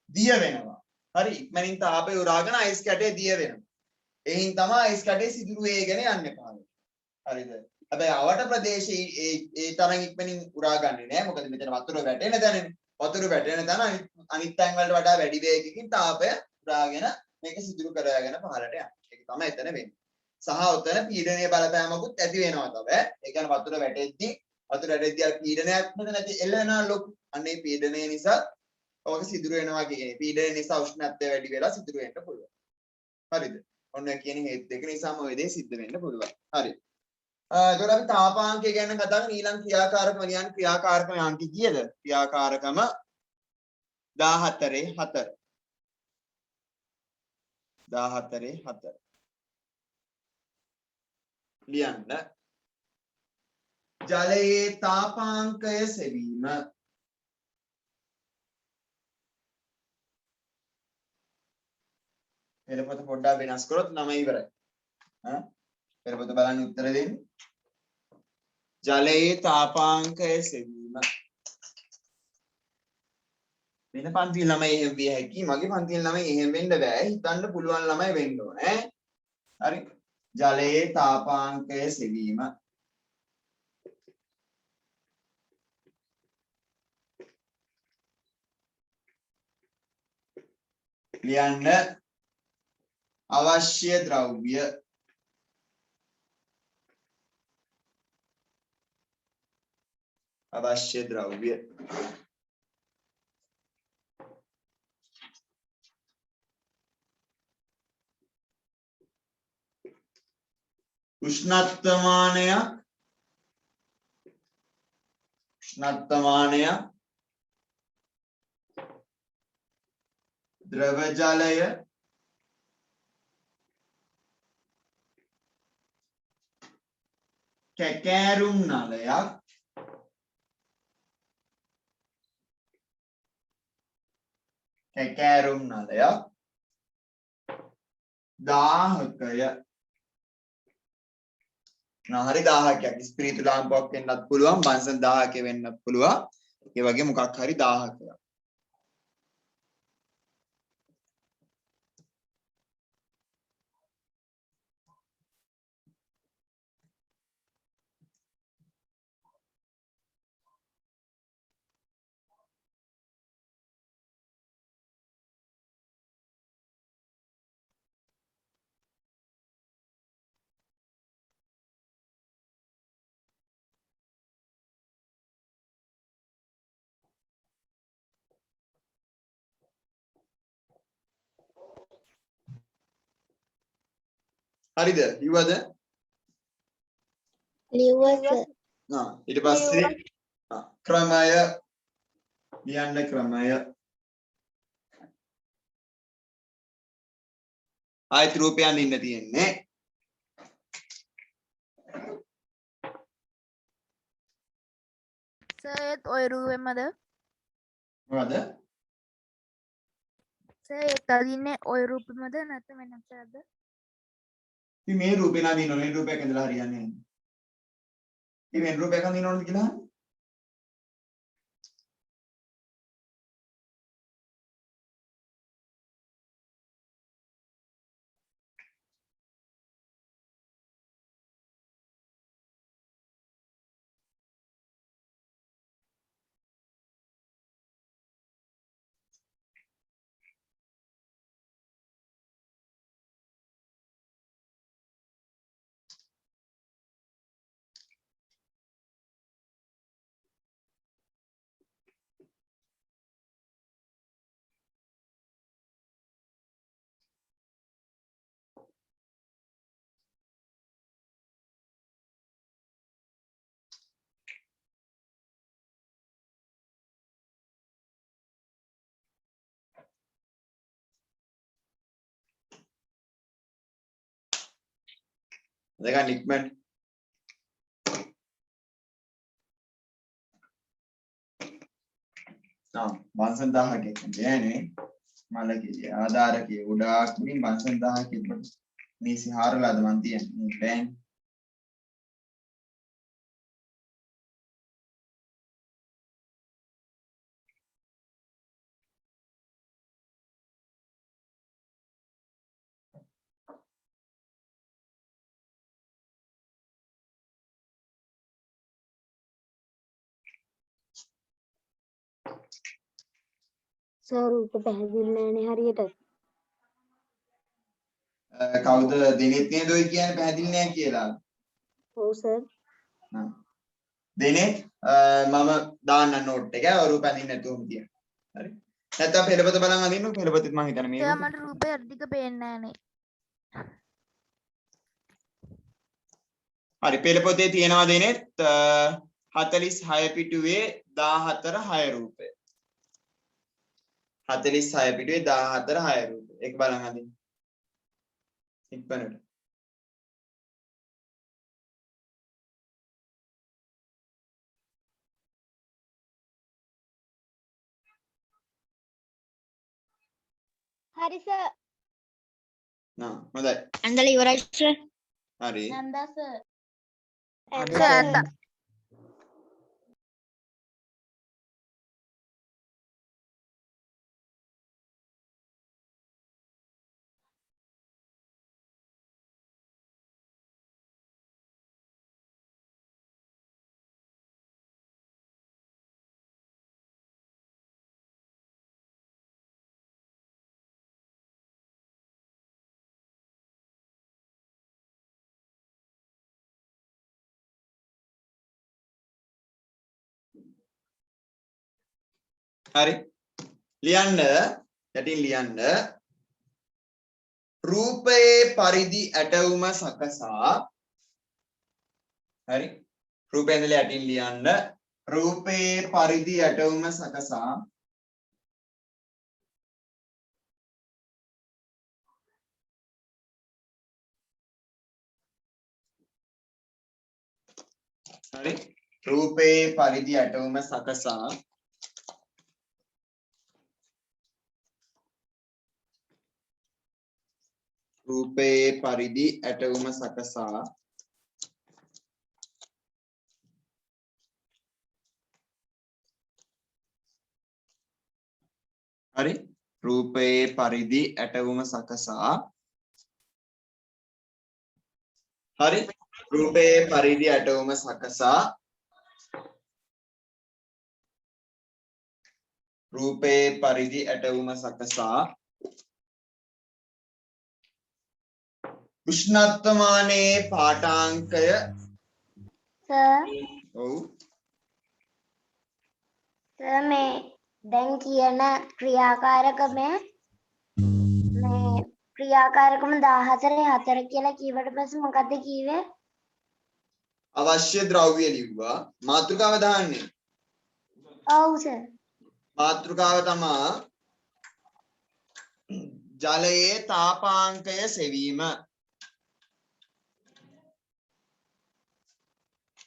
දිය වෙනවා. හරි. ඉක්මනින් තාපය උරාගෙන අයිස් කැටේ දිය වෙනවා. එයින් තමයි අයිස් කැටේ සිදුරු වේගෙන යන්නේ පාරේ. හරිද? හැබැයි අවට ප්‍රදේශයේ ඒ තරම් ඉක්මනින් උරා ගන්නේ නැහැ. මොකද මෙතන වතුර වැටෙන තැනනේ. වතුර වැටෙන තැන අනිත් තැන් වලට වඩා වැඩි වේගකින් තාපය උරාගෙන මේක සිදුරු කරගෙන පහළට යනවා. ඒක තමයි එතන වෙන්නේ. සහ උතන පීඩනීය බලපෑමකුත් ඇති වෙනවා තමයි. ඒ කියන්නේ වතුර වැටෙද්දී අර පීඩනයක් මෙතන ඇති එල්ල වෙනවා ලොකු. අන්න ඒ පීඩනය නිසා ඔක සිදුරු වෙනවා කියන්නේ. පීඩනය නිසා උෂ්ණත්වය වැඩි වෙලා සිදුරු වෙන්න පුළුවන්. හරිද? ඔන්න කියන හේතු දෙක නිසාම ඔය දේ සිද්ධ වෙන්න පුළුවන්. හරි. එතකොට අපි තාපාංකය ගැන කතා කරන ඊළඟ ක්‍රියාකාරකම ලියන්න ක්‍රියාකාරකම අංක කීයද? ක්‍රියාකාරකම 14 4. 14 4. ලියන්න. ජලයේ තාපාංකය සෙවීම. පෙරපත පොඩ්ඩක් වෙනස් කරොත් නම ඉවරයි. පෙරපත බලන්න උත්තර දෙන්න. ජලයේ තාපාංකය සෙවීම. වෙන පන්තිල් ළමයි එහෙම විය හැකි. මගේ පන්තිල් ළමයි එහෙම වෙන්න බෑ. හිතන්න පුළුවන් ළමයි වෙන්න ඕනේ. හරි. ජලයේ තාපාංකය සෙවීම. ලියන්න අවශ්‍ය ද්‍රව්‍ය. අවශ්‍ය ද්‍රව්‍ය. උෂ්ණත්වමානය ද්‍රව ජලය කැකෑරුම් නලයක් දාහකය. හරි දාහකයක් ස්පිරිතු ලාම්පුවක් වෙන්නත් පුළුවන්, බන්සන් දාහකය වෙන්නත් පුළුවන්. ඒ වගේ මොකක් හරි දාහකයක්. හරිද? ඉවද? ලිව්වස ඊට පස්සේ ක්‍රමය ලියන්න ක්‍රමය. ආයත රූපයන් ඉන්න තියෙන්නේ. සර් ඒත් ඔය රූපෙමද? මොකද? සර් ඒත් අදින්නේ ඔය රූපෙමද නැත්නම් වෙනස් එකක්ද? ඉතින් මේ රූපේ නම් දිනන මේ රූපයක් ඇඳලා හරියන්නේ නැහැ. ඉතින් මේ රූපයක් අඳිනවද කියලා? දෙක නික්මට බන්සන් 1000 කියන්නේ මලකේ ආධාරකයේ උඩාක් වලින් බන්සන් 1000 කියනකොට මේ සිහාරලාද මන් තියන්නේ බෑන් සර් උට පැහැදිලි නෑනේ හරියට. කවුද දිනෙත් නේද ඔය කියන්නේ පැහැදිලි නෑ කියලා. ඔව් සර්. දිනෙත් මම දාන්න නෝට් එක ඔරු පැනින්න නැතුවම තියන්න. හරි. නැත්නම් පෙළපත බලන් අඳින්න පෙළපතෙත් මම හිතන්නේ සර් මේක. මට රූපය ටික පේන්නේ නැහනේ. හරි පෙළපතේ තියෙනවා දිනෙත් 46 පිටුවේ 14 6 රූපය. 46 පිටුවේ 14 6 රූපය. ඒක බලන් අඳින්න. ඉක්මනට. හරි සර්. හොඳයි. ඇඳලා ඉවරයි සර්. හරි. නන්දා සර්. සර් ඇත්තා. හරි. ලියන්න යටින් ලියන්න රූපයේ පරිදි ඇටවුම සකසා හරි රූපයෙන් ඉඳලා යටින් ලියන්න රූපයේ පරිදි ඇටවුම සකසා හරි රූපයේ පරිදි ඇටවුම සකසා රූපයේ පරිදි ඇටවුම සකසා හරි රූපයේ පරිදි ඇටවුම සකසා හරි රූපයේ පරිදි ඇටවුම සකසා රූපයේ පරිදි ඇටවුම සකසා උෂ්ණත්වමානයේ පාඨාංකය සර් ඔව් සර් මේ දැන් කියන ක්‍රියාකාරකමේ මේ ක්‍රියාකාරකම 14 4 කියලා කීවට පස්සේ මොකද්ද කීවේ? අවශ්‍ය ද්‍රව්‍ය ලිව්වා මාතෘකාව දාන්නේ ඔව් සර්. මාතෘකාව තමා ජලයේ තාපාංකය සෙවීම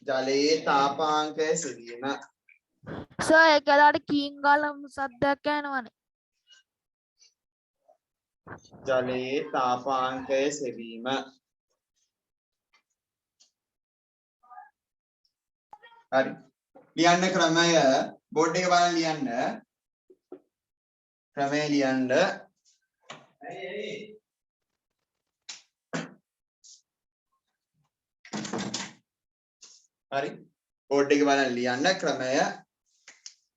ජලයේ තාපාංකය සෙවීම සර් ඒක ඇලාට කීංගාලම් සද්දයක් යනවනේ. ජලයේ තාපාංකය සෙවීම හරි ලියන්න ක්‍රමය බෝඩ් එක බලන්න ලියන්න ක්‍රමය ලියන්න හරි බෝඩ් එක බලන්න ලියන්න ක්‍රමය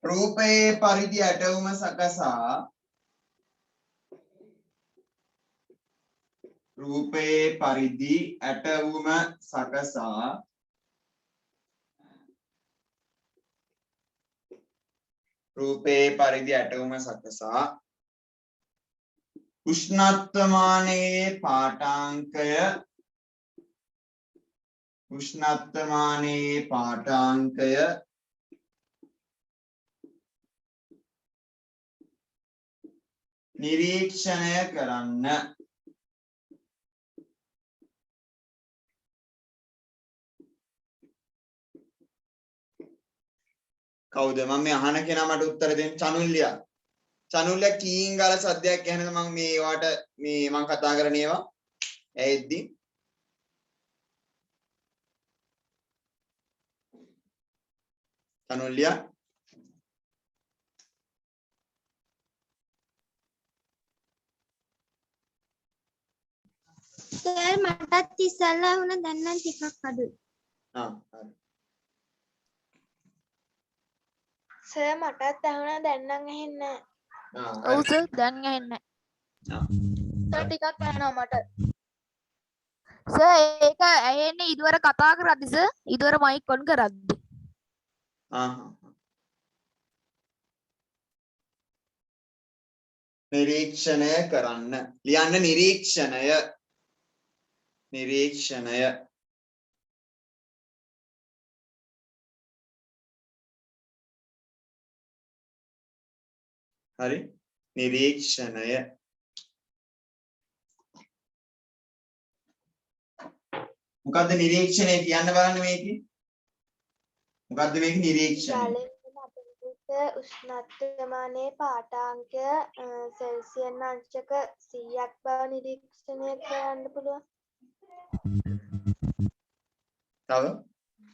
රූපයේ පරිදි ඇටවුම සකසා රූපයේ පරිදි ඇටවුම සකසා රූපයේ පරිදි ඇටවුම සකසා උෂ්ණත්වමානයේ පාඨාංකය නිරීක්ෂණය කරන්න කවුද මම මේ අහන කෙනා මට උත්තර දෙන්න චනුල්ලියා චනුල්ලියා කීං ගාලා සද්දයක් ඇහෙනද මම මේ වාට මේ මම කතා කරන ඒවා ඇහෙද්දි චනුල්ලියා සර් මටත් ඉස්සල්ලා වුණ දැන් නම් ටිකක් අඩුයි. හරි සර් මටත් ඇහුණා දැන් නම් ඇහෙන්නේ නැහැ. ඔව් සර් දැන් ඇහෙන්නේ ආ. නැහැ. ටිකක් ඇහෙනවා මට. සර් ඒක ඇහෙන්නේ ඊදවර කතා කරද්දි සර් ඊදවර මයික් ඔන් කරද්දි. නිරීක්ෂණය කරන්න ලියන්න නිරීක්ෂණය නිරීක්ෂණය හරි නිරීක්ෂණය මොකද්ද නිරීක්ෂණය කියන්න බලන්න මේකේ මොකද්ද මේක නිරීක්ෂණය උෂ්ණත්වමානයේ පාඨාංකය සෙල්සියස් අංශක 100ක් බව නිරීක්ෂණය කරන්න පුළුවන්. තව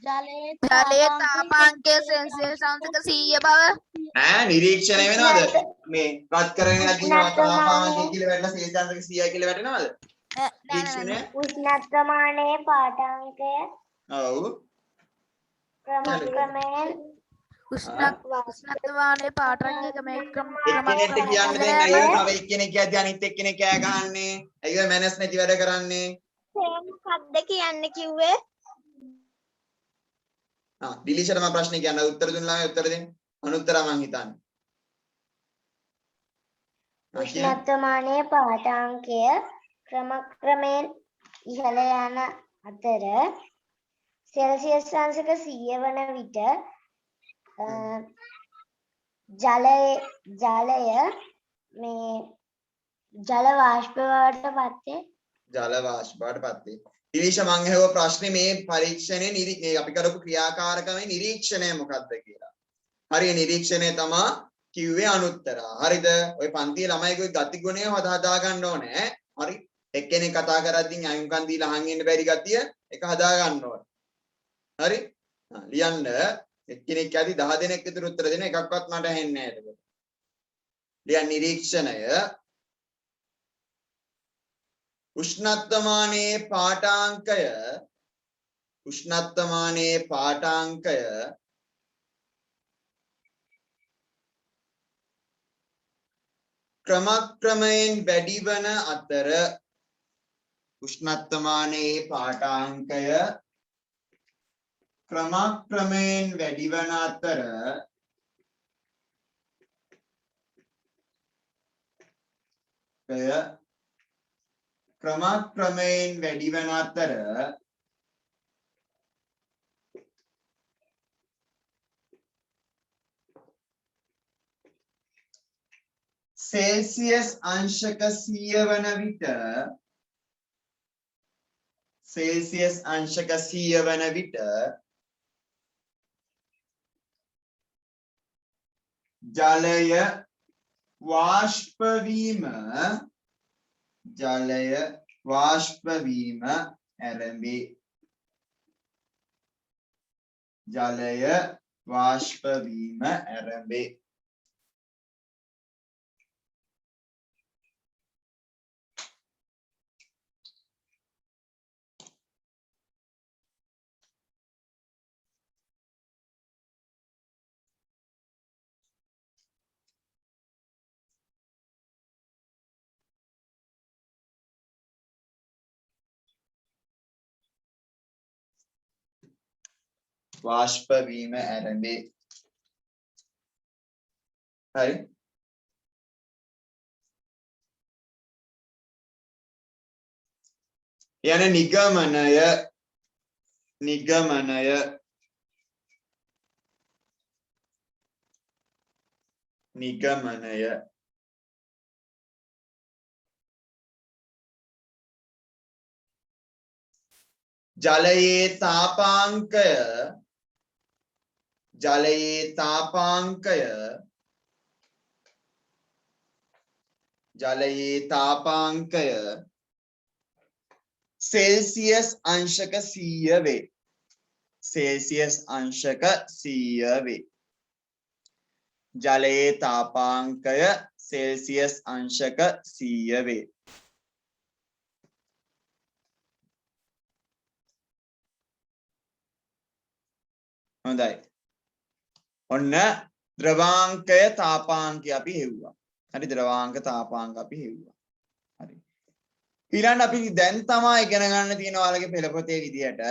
ජලයේ තාපාංකය සෙල්සියස් අංශක 100 බව ඈ නිරීක්ෂණය වෙනවද මේ රත් කරගෙන යද්දී තාපාංකය කියලා වැටලා සෙල්සියස් අංශක 100 කියලා වැටෙනවද නිරීක්ෂණය උෂ්ණත්වමානයේ පාඨාංකය ඔව් ක්‍රමක්‍රමයෙන් උෂ්ණත්වමානයේ පාඨාංකය මේ එක්කෙනෙක්ට කියන්න දෙන්න අයියෝ තව එක්කෙනෙක් කියද්දී අනිත් එක්කෙනෙක් කෑ ගහන්නේ අයියෝ මැනස් නැති වැඩ කරන්නේ මොකක්ද කියන්න කිව්වේ? දිලිෂට මම ප්‍රශ්නේ කියන්න උත්තර දුන්නා මේ උත්තර දෙන්න අනුත්තර මං හිතන්නේ උෂ්ණත්වමානයේ පාඨාංකය ක්‍රමක්‍රමයෙන් ඉහළ යන අතර සෙල්සියස් අංශක 100 වන විට ජලය මේ ජල වාෂ්ප බවට පත් ජල වාෂ්ප බවට පත් වේ. දිලිෂ මං අහුව ප්‍රශ්නේ මේ පරීක්ෂණයේ අපි කරපු ක්‍රියාකාරකමේ නිරීක්ෂණය මොකක්ද කියලා. හරි නිරීක්ෂණය තමයි කිව්වේ අනුත්තර. හරිද? ඔය පන්තියේ ළමයිගේ ගතිගුණය හදා ගන්න ඕනේ. හරි? එක්කෙනෙක් කතා කරද්දී අයුම්කන් දීලා අහන් ඉන්න බැරි ගතිය ඒක හදා ගන්න ඕනේ. හරි? ලියන්න එක්කෙනෙක් යදි 10 දෙනෙක් විතර උත්තර දෙන එකක්වත් මට ඇහෙන්නේ නැහැ එතකොට. ලියන්න නිරීක්ෂණය උෂ්ණත්වමානයේ පාඨාංකය ක්‍රමක්‍රමයෙන් වැඩි වන අතර උෂ්ණත්වමානයේ පාඨාංකය ක්‍රමක්‍රමයෙන් වැඩි වන අතර ක්‍රමක්‍රමයෙන් වැඩි වන අතර සෙල්සියස් අංශක 100 වන විට සෙල්සියස් අංශක 100 වන විට ජලය වාෂ්ප වීම ආරම්භේ. ජලය වාෂ්ප වීම ආරම්භේ. වාෂ්ප වීම ආරම්භේ. හරි යන නිගමනය ජලයේ තාපාංකය ජලයේ තාපාංකය සෙල්සියස් අංශක 100 වේ. සෙල්සියස් අංශක 100 වේ. ජලයේ තාපාංකය සෙල්සියස් අංශක 100 වේ. හොඳයි. ඔන්න ද්‍රවාංකය තාපාංකය අපි හෙව්වා. හරි ද්‍රවාංක තාපාංක අපි හෙව්වා. හරි. ඊළඟ අපි දැන් තමයි ඉගෙන ගන්න තියෙන ඔයාලගේ පෙළපොතේ විදියට.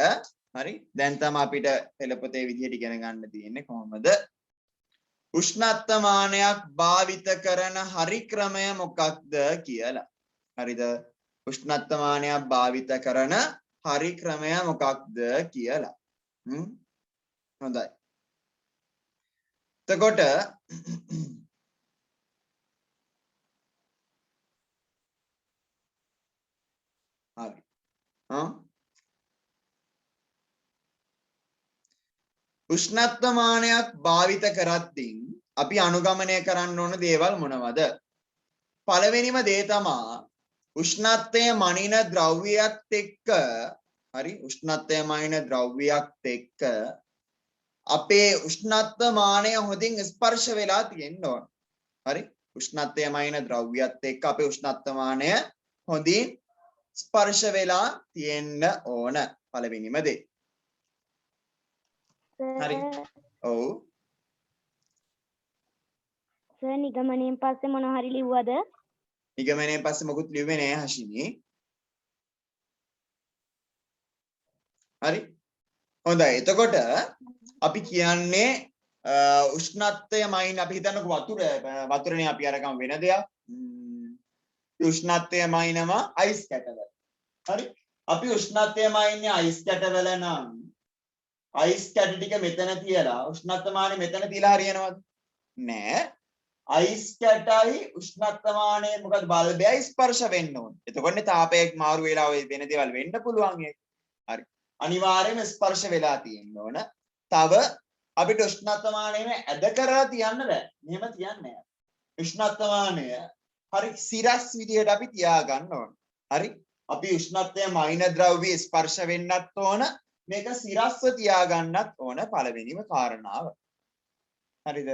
හරි. දැන් තමයි අපිට පෙළපොතේ විදියට ඉගෙන ගන්න තියෙන්නේ කොහොමද? උෂ්ණත්වමානයක් භාවිත කරන හරි ක්‍රමය මොකක්ද කියලා. හරිද? උෂ්ණත්වමානයක් භාවිත කරන හරි ක්‍රමය මොකක්ද කියලා. හොඳයි. එතකොට හරි. උෂ්ණත්වමානයක් භාවිත කරද්දී අපි අනුගමනය කරන්න ඕන දේවල් මොනවද? පළවෙනිම දේ තමා උෂ්ණත්වය මනින ද්‍රව්‍යයත් එක්ක හරි උෂ්ණත්වය මනින ද්‍රව්‍යයක් එක්ක අපේ උෂ්ණත්වමානය හොඳින් ස්පර්ශ වෙලා තියෙන්න ඕන. හරි උෂ්ණත්වය මනින ද්‍රව්‍යයත් එක්ක අපේ උෂ්ණත්වමානය හොඳින් ස්පර්ශ වෙලා තියෙන්න ඕන පළවෙනිම දේ. හරි. ඔව්. සර් නිගමනයෙන් පස්සේ මොන හරි ලිව්වද? නිගමනයෙන් පස්සේ මොකුත් ලිව්වේ නෑ හෂිනි. හරි. හොඳයි. එතකොට අපි කියන්නේ උෂ්ණත්වය මයින් අපි හිතන්නකෝ වතුරනේ අපි අරගම වෙන දෙයක්. උෂ්ණත්වය මයින්නවා අයිස් කැටවල. හරි. අපි උෂ්ණත්වය මයින්නේ අයිස් කැටවල නම් අයිස් කැට ටික මෙතන තියලා උෂ්ණත්වමානය මෙතන තියලා හරියනවද? නෑ. අයිස් කැටයි උෂ්ණත්වමානය මොකද බල්බයයි ස්පර්ශ වෙන්න ඕනේ. එතකොටනේ තාපයක් මාරු වෙලා ඔය වෙන දේවල් වෙන්න පුළුවන් ඒක. හරි. අනිවාර්යයෙන්ම ස්පර්ශ වෙලා තියෙන්න ඕන. තව අපිට උෂ්ණත්වමානයම ඇද කරලා තියන්න බෑ. මෙහෙම තියන්නේ නෑ. උෂ්ණත්වමානය හරි සිරස් විදියට අපි තියාගන්න ඕන. හරි. අපි උෂ්ණත්වය මයින ද්‍රව්‍ය ස්පර්ශ වෙන්නත් ඕන. මේක සිරස්ව තියාගන්නත් ඕන පළවෙනිම කාරණාව. හරිද?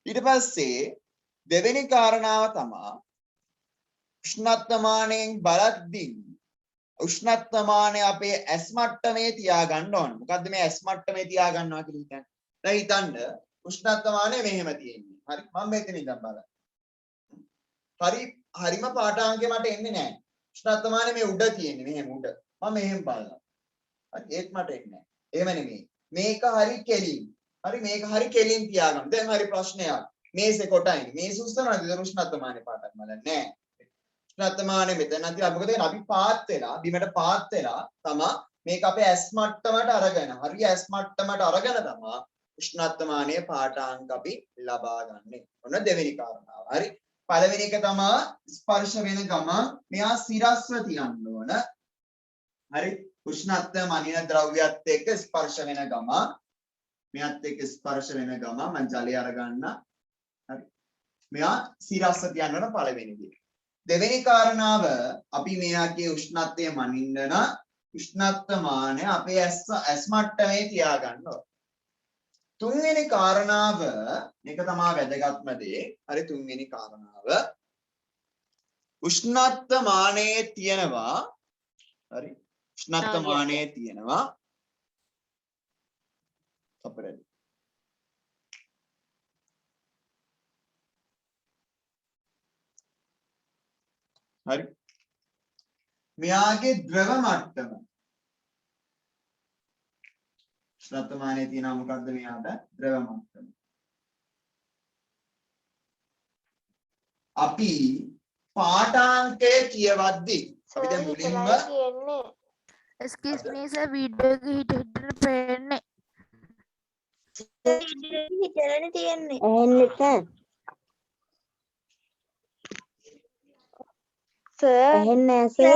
ඊට පස්සේ දෙවෙනි කාරණාව තමයි උෂ්ණත්වමානයෙන් බලද්දී උෂ්ණත්වමානය අපේ ඇස් මට්ටමේ තියාගන්න ඕන. මොකද්ද මේ ඇස් මට්ටමේ තියාගන්නවා කියලා කියන්නේ? දැන් හිතන්න උෂ්ණත්වමානය මෙහෙම තියෙන්නේ. හරි මම මෙතන ඉඳන් බලන්න. හරිම පාඨාංකය මට එන්නේ නැහැ. උෂ්ණත්වමානය මේ උඩ තියෙන්නේ මෙහෙම උඩ. මම මෙහෙම බලනවා. හරි ඒත් මට එන්නේ නැහැ. එහෙම නෙමෙයි. මේක හරි කෙලින්. හරි මේක හරි කෙලින් තියාගන්න. දැන් හරි ප්‍රශ්නයක්. මේසේ කොටයිනේ. මේස උස්සනවාද උෂ්ණත්වමානය පාටක් මල නැහැ. උෂ්ණත්වමානය මෙතන නැති මොකද අපි පාත් වෙලා බිමට පාත් වෙලා තමා මේක අපේ ඇස් මට්ටමට අරගෙන හරි ඇස් මට්ටමට අරගෙන තමා උෂ්ණත්වමානයේ පාඨාංක අපි ලබා ගන්නෙ. ඔන්න දෙවෙනි කාරණාව. හරි. පළවෙනි එක තමා ස්පර්ශ වෙන ගමන් මෙයා සිරස්ව තියන්න ඕන. හරි. උෂ්ණත්වය මනින ද්‍රව්‍යයත් එක්ක ස්පර්ශ වෙන ගමන් මෙයත් එක්ක ස්පර්ශ වෙන ගමන් මම ජලය අරගන්න. හරි. මෙයා සිරස්ව තියන්න ඕන පළවෙනි දේ. දෙවෙනි කාරණාව අපි මෙයාගේ උෂ්ණත්වය මනින්න උෂ්ණත්වමානය අපේ ඇස් මට්ටමේ තියාගන්න ඕන. තුන්වෙනි කාරණාව මේක තමයි වැදගත්ම දේ. හරි තුන්වෙනි කාරණාව උෂ්ණත්වමානයේ තියෙනවා හරි උෂ්ණත්වමානයේ තියෙනවා අපරද හරි මෙයාගේ ද්‍රව මට්ටම උෂ්ණත්වමානයේ තියෙනවා මොකද්ද මෙයාට ද්‍රව මට්ටම අපි පාඨාංකය කියවද්දී අපි දැන් මුලින්ම excuse me sir video එක හිටිට පේන්නේ හිතලනේ තියෙන්නේ. ඇහෙන්නේ නැහැ. සර් ඇහෙන්නේ නැහැ සර්.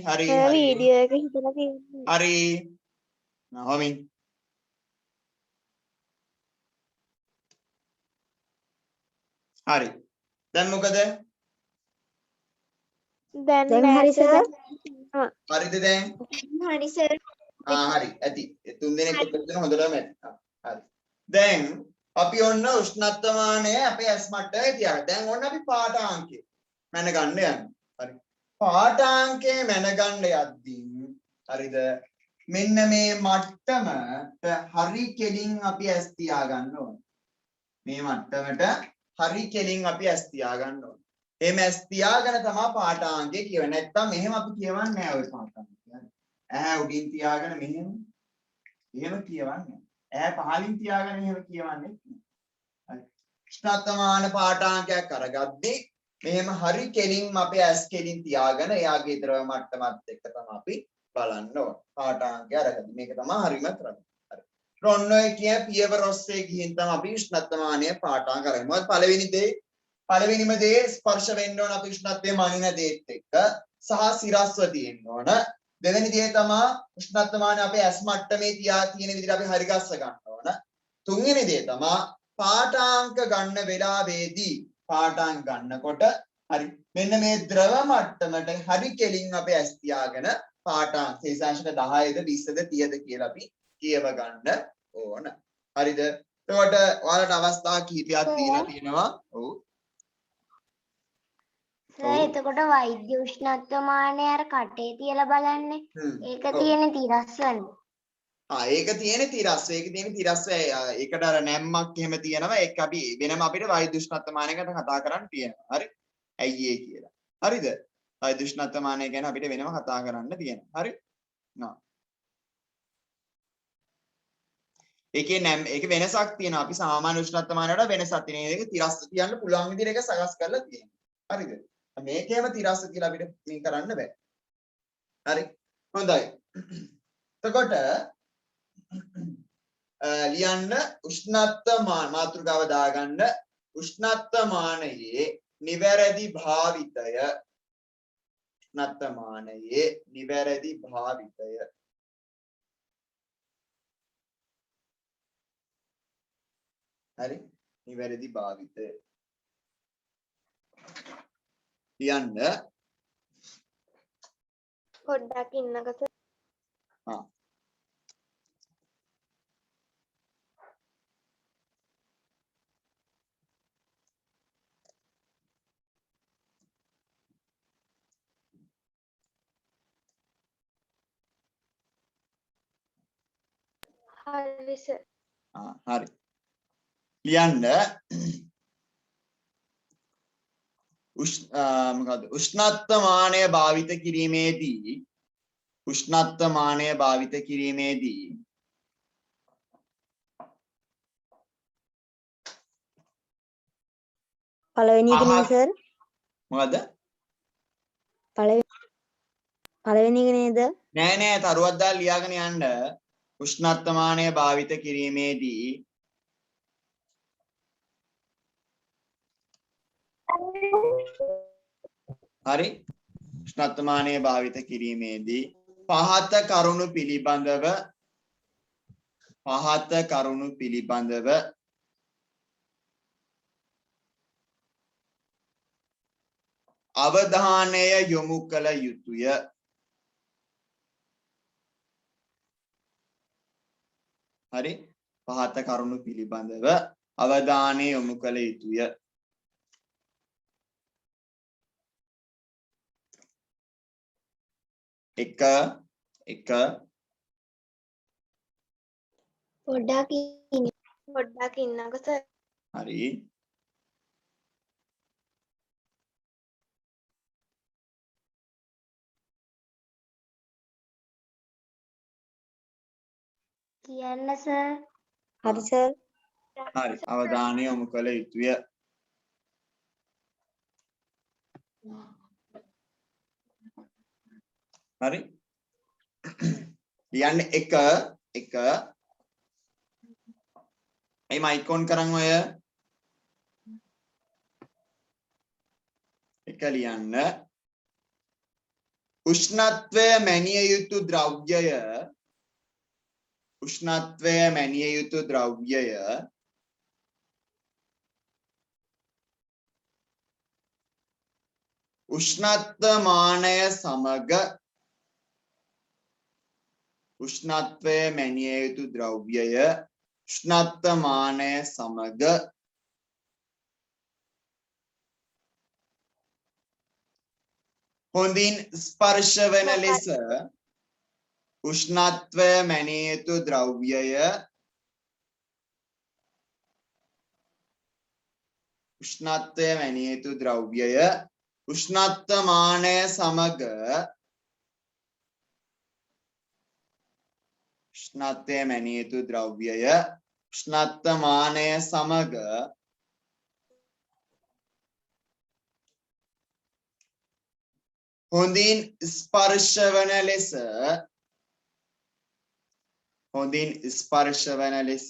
හරි වීඩියෝ එක හිතලා තියෙන්නේ. හරි. හොමින් හරි. දැන් මොකද? දැන් දැන් හරි නෑ සර්. හරිද දැන්? හරි සර්. හරි. ඇති. ඒ තුන් දෙනෙක් එක්ක දෙන හොඳටම ඇති. හරි. දැන් අපි ඔන්න උෂ්ණත්වමානය අපේ ඇස් මට්ටමේ තියාගන්න. දැන් ඔන්න අපි පාඨාංකය මැනගන්න යන්නේ. හරි. පාඨාංකය මැනගන්න යද්දී හරිද? මෙන්න මේ මට්ටමට හරි කෙලින් අපි ඇස් තියාගන්න ඕනේ. මේ මට්ටමට හරි කෙලින් අපි ඇස් තියාගන්න ඕනේ. එහෙම ඇස් තියාගෙන තමයි පාඨාංකය කියවන්නේ. නැත්තම් මෙහෙම අපි කියවන්නේ නැහැ ඔය පාඨාංකය. ඇහැ උඩින් තියාගෙන මෙහෙම කියවන්නේ. ඇහැ පහලින් තියාගෙන එහෙම කියවන්නේ. හරි. උෂ්ණත්වමාන පාඨාංකයක් අරගද්දී මෙහෙම හරි කෙලින් අපේ ඇස් කෙලින් තියාගෙන එයාගේ ද්‍රව මට්ටමත් එක්ක තමයි අපි බලන්න ඕන. පාඨාංකය අරගද්දී මේක තමයි හරිම ක්‍රමය. හරි. ඔන්න ඔය කිය පියවර ඔස්සේ ගිහින් තමයි අපි උෂ්ණත්වමානය පාඨාංක කරන්නේ. මොකද පළවෙනිම දේ ස්පර්ශ වෙන්න ඕන අපි උෂ්ණත්වයේ මනින දේත් එක්ක සහ සිරස්ව තියෙන්න ඕන. දෙවෙනි දේ තමයි උෂ්ණත්වමානය අපේ ඇස් මට්ටමේ තියෙන විදිහට අපි හරි ගස්ස ගන්න ඕන. තුන්වෙනි දේ තමයි පාඨාංක ගන්න වෙලාවේදී පාඨාංක ගන්නකොට හරි මෙන්න මේ ද්‍රව මට්ටමට හරි කෙලින් අපි ඇස් තියාගෙන පාඨාංක ශේෂාංශක 10ද 20ද 30ද කියලා අපි කියව ගන්න ඕන. හරිද? එතකොට ඔයාලට අවස්ථා කිහිපයක් දීලා තියෙනවා. ඔව්. සර් එතකොට වෛද්‍ය උෂ්ණත්වමානය අර කටේ තියලා බලන්නේ. ඒක තියෙන තිරස්වනේ. ඒක තියෙන තිරස්ව. ඒක තියෙන තිරස්ව. ඒකට අර නැම්මක් එහෙම තියෙනවා. ඒක අපි වෙනම අපිට වෛද්‍ය උෂ්ණත්වමානයකට කතා කරන්න තියෙනවා. හරි? ඇයි ඒ කියලා. හරිද? වෛද්‍ය උෂ්ණත්වමානය ගැන අපිට වෙනම කතා කරන්න තියෙනවා. හරි? නා. ඒකේ වෙනසක් තියෙනවා. අපි සාමාන්‍ය උෂ්ණත්වමානයට වෙනසක් තියෙනවා. ඒක තිරස්ව තියන්න පුළුවන් විදිහට ඒක සකස් කරලා තියෙනවා. හරිද? මේකේම තිරස්ව කියලා අපිට මේ කරන්න බෑ. හරි? හොඳයි. එතකොට ලියන්න උෂ්ණත්වමාන මාතෘකාව දාගන්න උෂ්ණත්වමානයේ නිවැරදි භාවිතය උෂ්ණත්වමානයේ නිවැරදි භාවිතය හරි නිවැරදි භාවිතය ලියන්න පොඩ්ඩක් ඉන්නකස. හරි සර්. හරි ලියන්න මොකද උෂ්ණත්වමානය භාවිත කිරීමේදී පළවෙනි එක නේ සර්. මොකද පළවෙනි එක නේද? නෑ තරුවක් දාලා ලියාගෙන යන්න උෂ්ණත්වමානය භාවිත කිරීමේදී හරි උෂ්ණත්වමානය භාවිත කිරීමේදී පහත කරුණු පිළිබඳව අවධානය යොමු කළ යුතුය. හරි පහත කරුණු පිළිබඳව අවධානය යොමු කළ යුතුය. එක පොඩ්ඩක් ඉන්නකස. හරි කියන්න සර්. හරි සර්. හරි අවධානය යොමු කළ යුතුය. හරි ලියන්න එක මේ මයික් ඔන් කරන් ඔය එක ලියන්න උෂ්ණත්වය මැනිය යුතු ද්‍රව්‍යය උෂ්ණත්වමානය සමග උෂ්ණත්වය මැනිය යුතු ද්‍රව්‍යය උෂ්ණත්වමානය සමග හොඳින් ස්පර්ශ වන ලෙස උෂ්ණත්වය මැනිය යුතු ද්‍රව්‍යය උෂ්ණත්වය මැනිය යුතු ද්‍රව්‍යය උෂ්ණත්වමානය සමග උෂ්ණත්වය මැනිය යුතු ද්‍රව්‍යය උෂ්ණත්වමානය සමග හොඳින් ස්පර්ශ වන ලෙස හොඳින් ස්පර්ශ වන ලෙස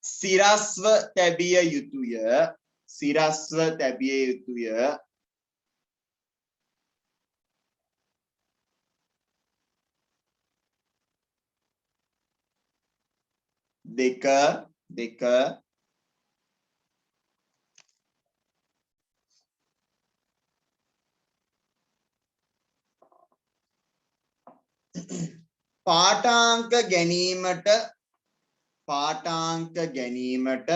සිරස්ව තැබිය යුතුය සිරස්ව තැබිය යුතුය දෙක පාඨාංක ගැනීමට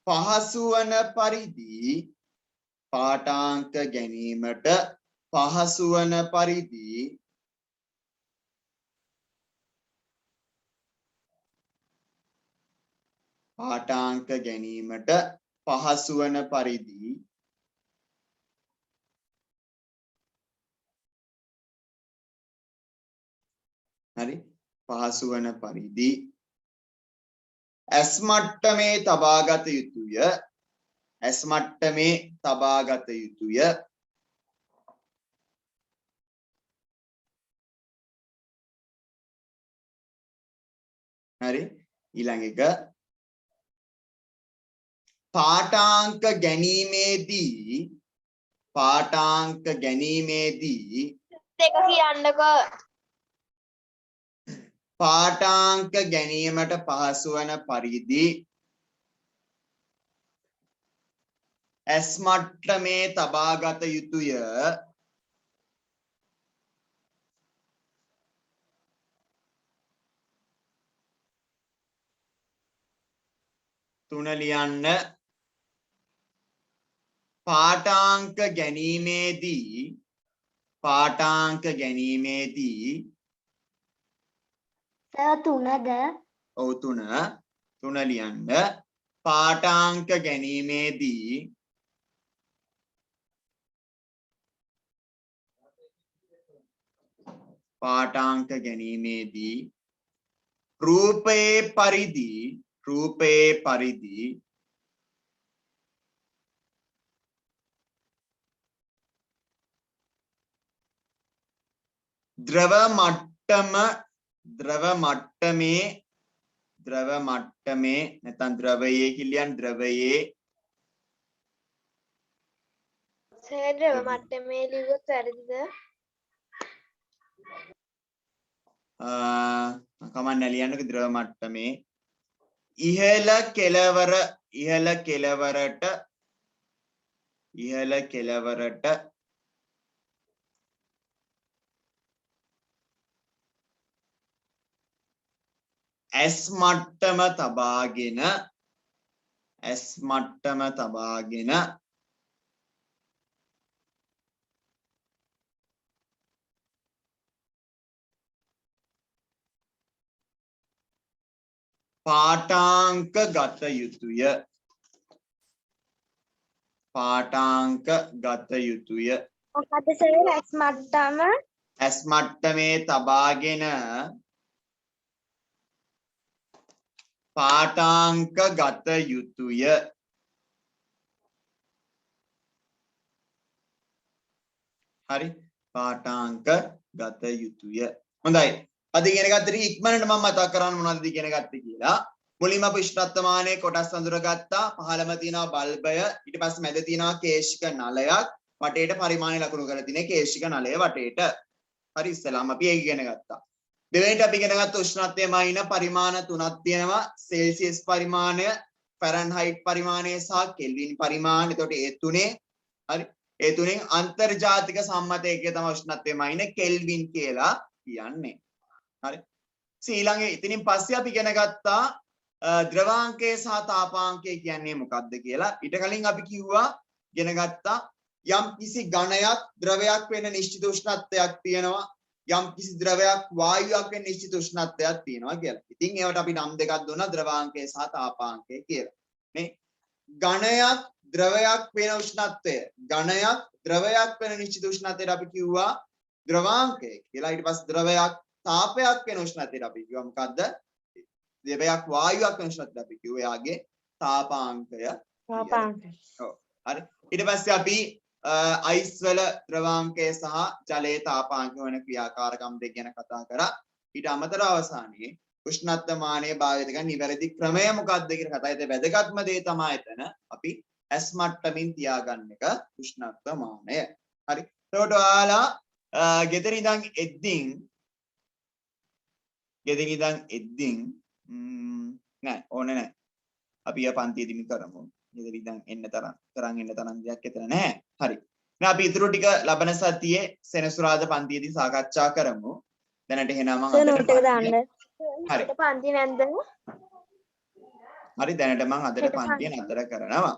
පහසු වන පරිදි පාඨාංක ගැනීමට පහසු වන පරිදි පාඨාංක ගැනීමට පහසු වන පරිදි හරි පහසු වන පරිදි ඇස් මට්ටමේ තබාගත යුතුය ඇස් මට්ටමේ තබාගත යුතුය හරි ඊළඟ එක පාඨාංක ගැනීමේදී දෙක කියන්නකෝ. පාඨාංක ගැනීමට පහසු වන පරිදි ඇස් මට්ටමේ තබාගත යුතුය තුන ලියන්න පාඨාංක ගැනීමේදී සර් තුනද? ඔව් තුන ලියන්න පාඨාංක ගැනීමේදී රූපේ පරිදි ද්‍රව මට්ටමේ නැත්නම් ද්‍රවයේ කියලියන් ද්‍රවයේ සර් ද්‍රව මට්ටමේ ලිව්වොත් වැරදිද? කමන්න ලියන්නක ද්‍රව මට්ටමේ ඉහළ කෙළවරට ඇස් මට්ටම තබාගෙන පාඨාංක ගත යුතුය මොකද සර් ඇස් මට්ටමේ තබාගෙන පාඨාංක ගත යුතුය හරි පාඨාංක ගත යුතුය හොඳයි අද ඉගෙන ගත්ත ඉක්මනට මම මතක් කරන්න මොනවද ඉගෙන ගත්තේ කියලා මුලින්ම අපි උෂ්ණත්වමානයේ කොටස් අඳුරගත්තා පහළම තියෙනවා බල්බය ඊට පස්සේ මැද තියෙනවා කේශික නලයක් වටේට පරිමාණය ලකුණු කරලා තියෙන කේශික නලය වටේට හරි ඉස්සලාම අපි ඒක ඉගෙන ගත්තා දෙවෙනිට අපි ඉගෙන ගත්ත උෂ්ණත්වය මයින පරිමාණ තුනක් තියෙනවා. සෙල්සියස් පරිමාණය, ෆැරන්හයිට් පරිමාණය සහ කෙල්වින් පරිමාණය. එතකොට ඒ තුනේ හරි. ඒ තුනෙන් අන්තර්ජාතික සම්මත එකේ තමයි උෂ්ණත්වය මයින කෙල්වින් කියලා කියන්නේ. හරි. ඊළඟ ඉතින් පස්සේ අපි ඉගෙන ගත්තා ද්‍රවාංකය සහ තාපාංකය කියන්නේ මොකක්ද කියලා. ඊට කලින් අපි කිව්වා ඉගෙන ගත්තා යම් කිසි ඝනයක් ද්‍රවයක් වෙන නිශ්චිත උෂ්ණත්වයක් තියෙනවා. යම් කිසි ද්‍රවයක් වායුවක් වෙන නිශ්චිත උෂ්ණත්වයක් තියෙනවා කියලා. ඉතින් ඒවට අපි නම් දෙකක් දුන්නා ද්‍රවාංකය සහ තාපාංකය කියලා. නේ? ඝනයක් ද්‍රවයක් වෙන උෂ්ණත්වය. ඝනයක් ද්‍රවයක් වෙන නිශ්චිත උෂ්ණත්වයට අපි කිව්වා ද්‍රවාංකය කියලා. ඊට පස්සේ ද්‍රවයක් තාපයක් වෙන උෂ්ණත්වයට අපි කිව්වා මොකද්ද? ද්‍රවයක් වායුවක් වෙන උෂ්ණත්වයට අපි කිව්වා එයාගේ තාපාංකය. තාපාංකය. ඔව්. හරි. ඊට පස්සේ අපි අයිස් වල ද්‍රවාංකය සහ ජලයේ තාපාංකය වෙන ක්‍රියාකාරකම් දෙක ගැන කතා කරා. ඊට අමතරව අවසානයේ උෂ්ණත්ව මානය භාවිත කරන නිවැරදි ක්‍රමය මොකක්ද කියලා කතා කරලා වැදගත්ම දේ තමයි එතන අපි ඇස් මට්ටමින් තියාගන්න එක උෂ්ණත්ව මානය. හරි. එතකොට ඔයාලා ගෙදර ඉඳන් එද්දින් නෑ ඕනේ නෑ. අපි පන්තියේදීම කරමු. ගෙදර ඉඳන් එන්න තරම් දෙයක් එතන නෑ. හරි. දැන් අපි ඊටු ටික ලබන සතියේ සෙනසුරාදා පන්තියේදී සාකච්ඡා කරමු. දැනට එහෙනම් මම හරි. පන්ති නැන්ද? හරි දැනට මම අදට පන්තිය නතර කරනවා.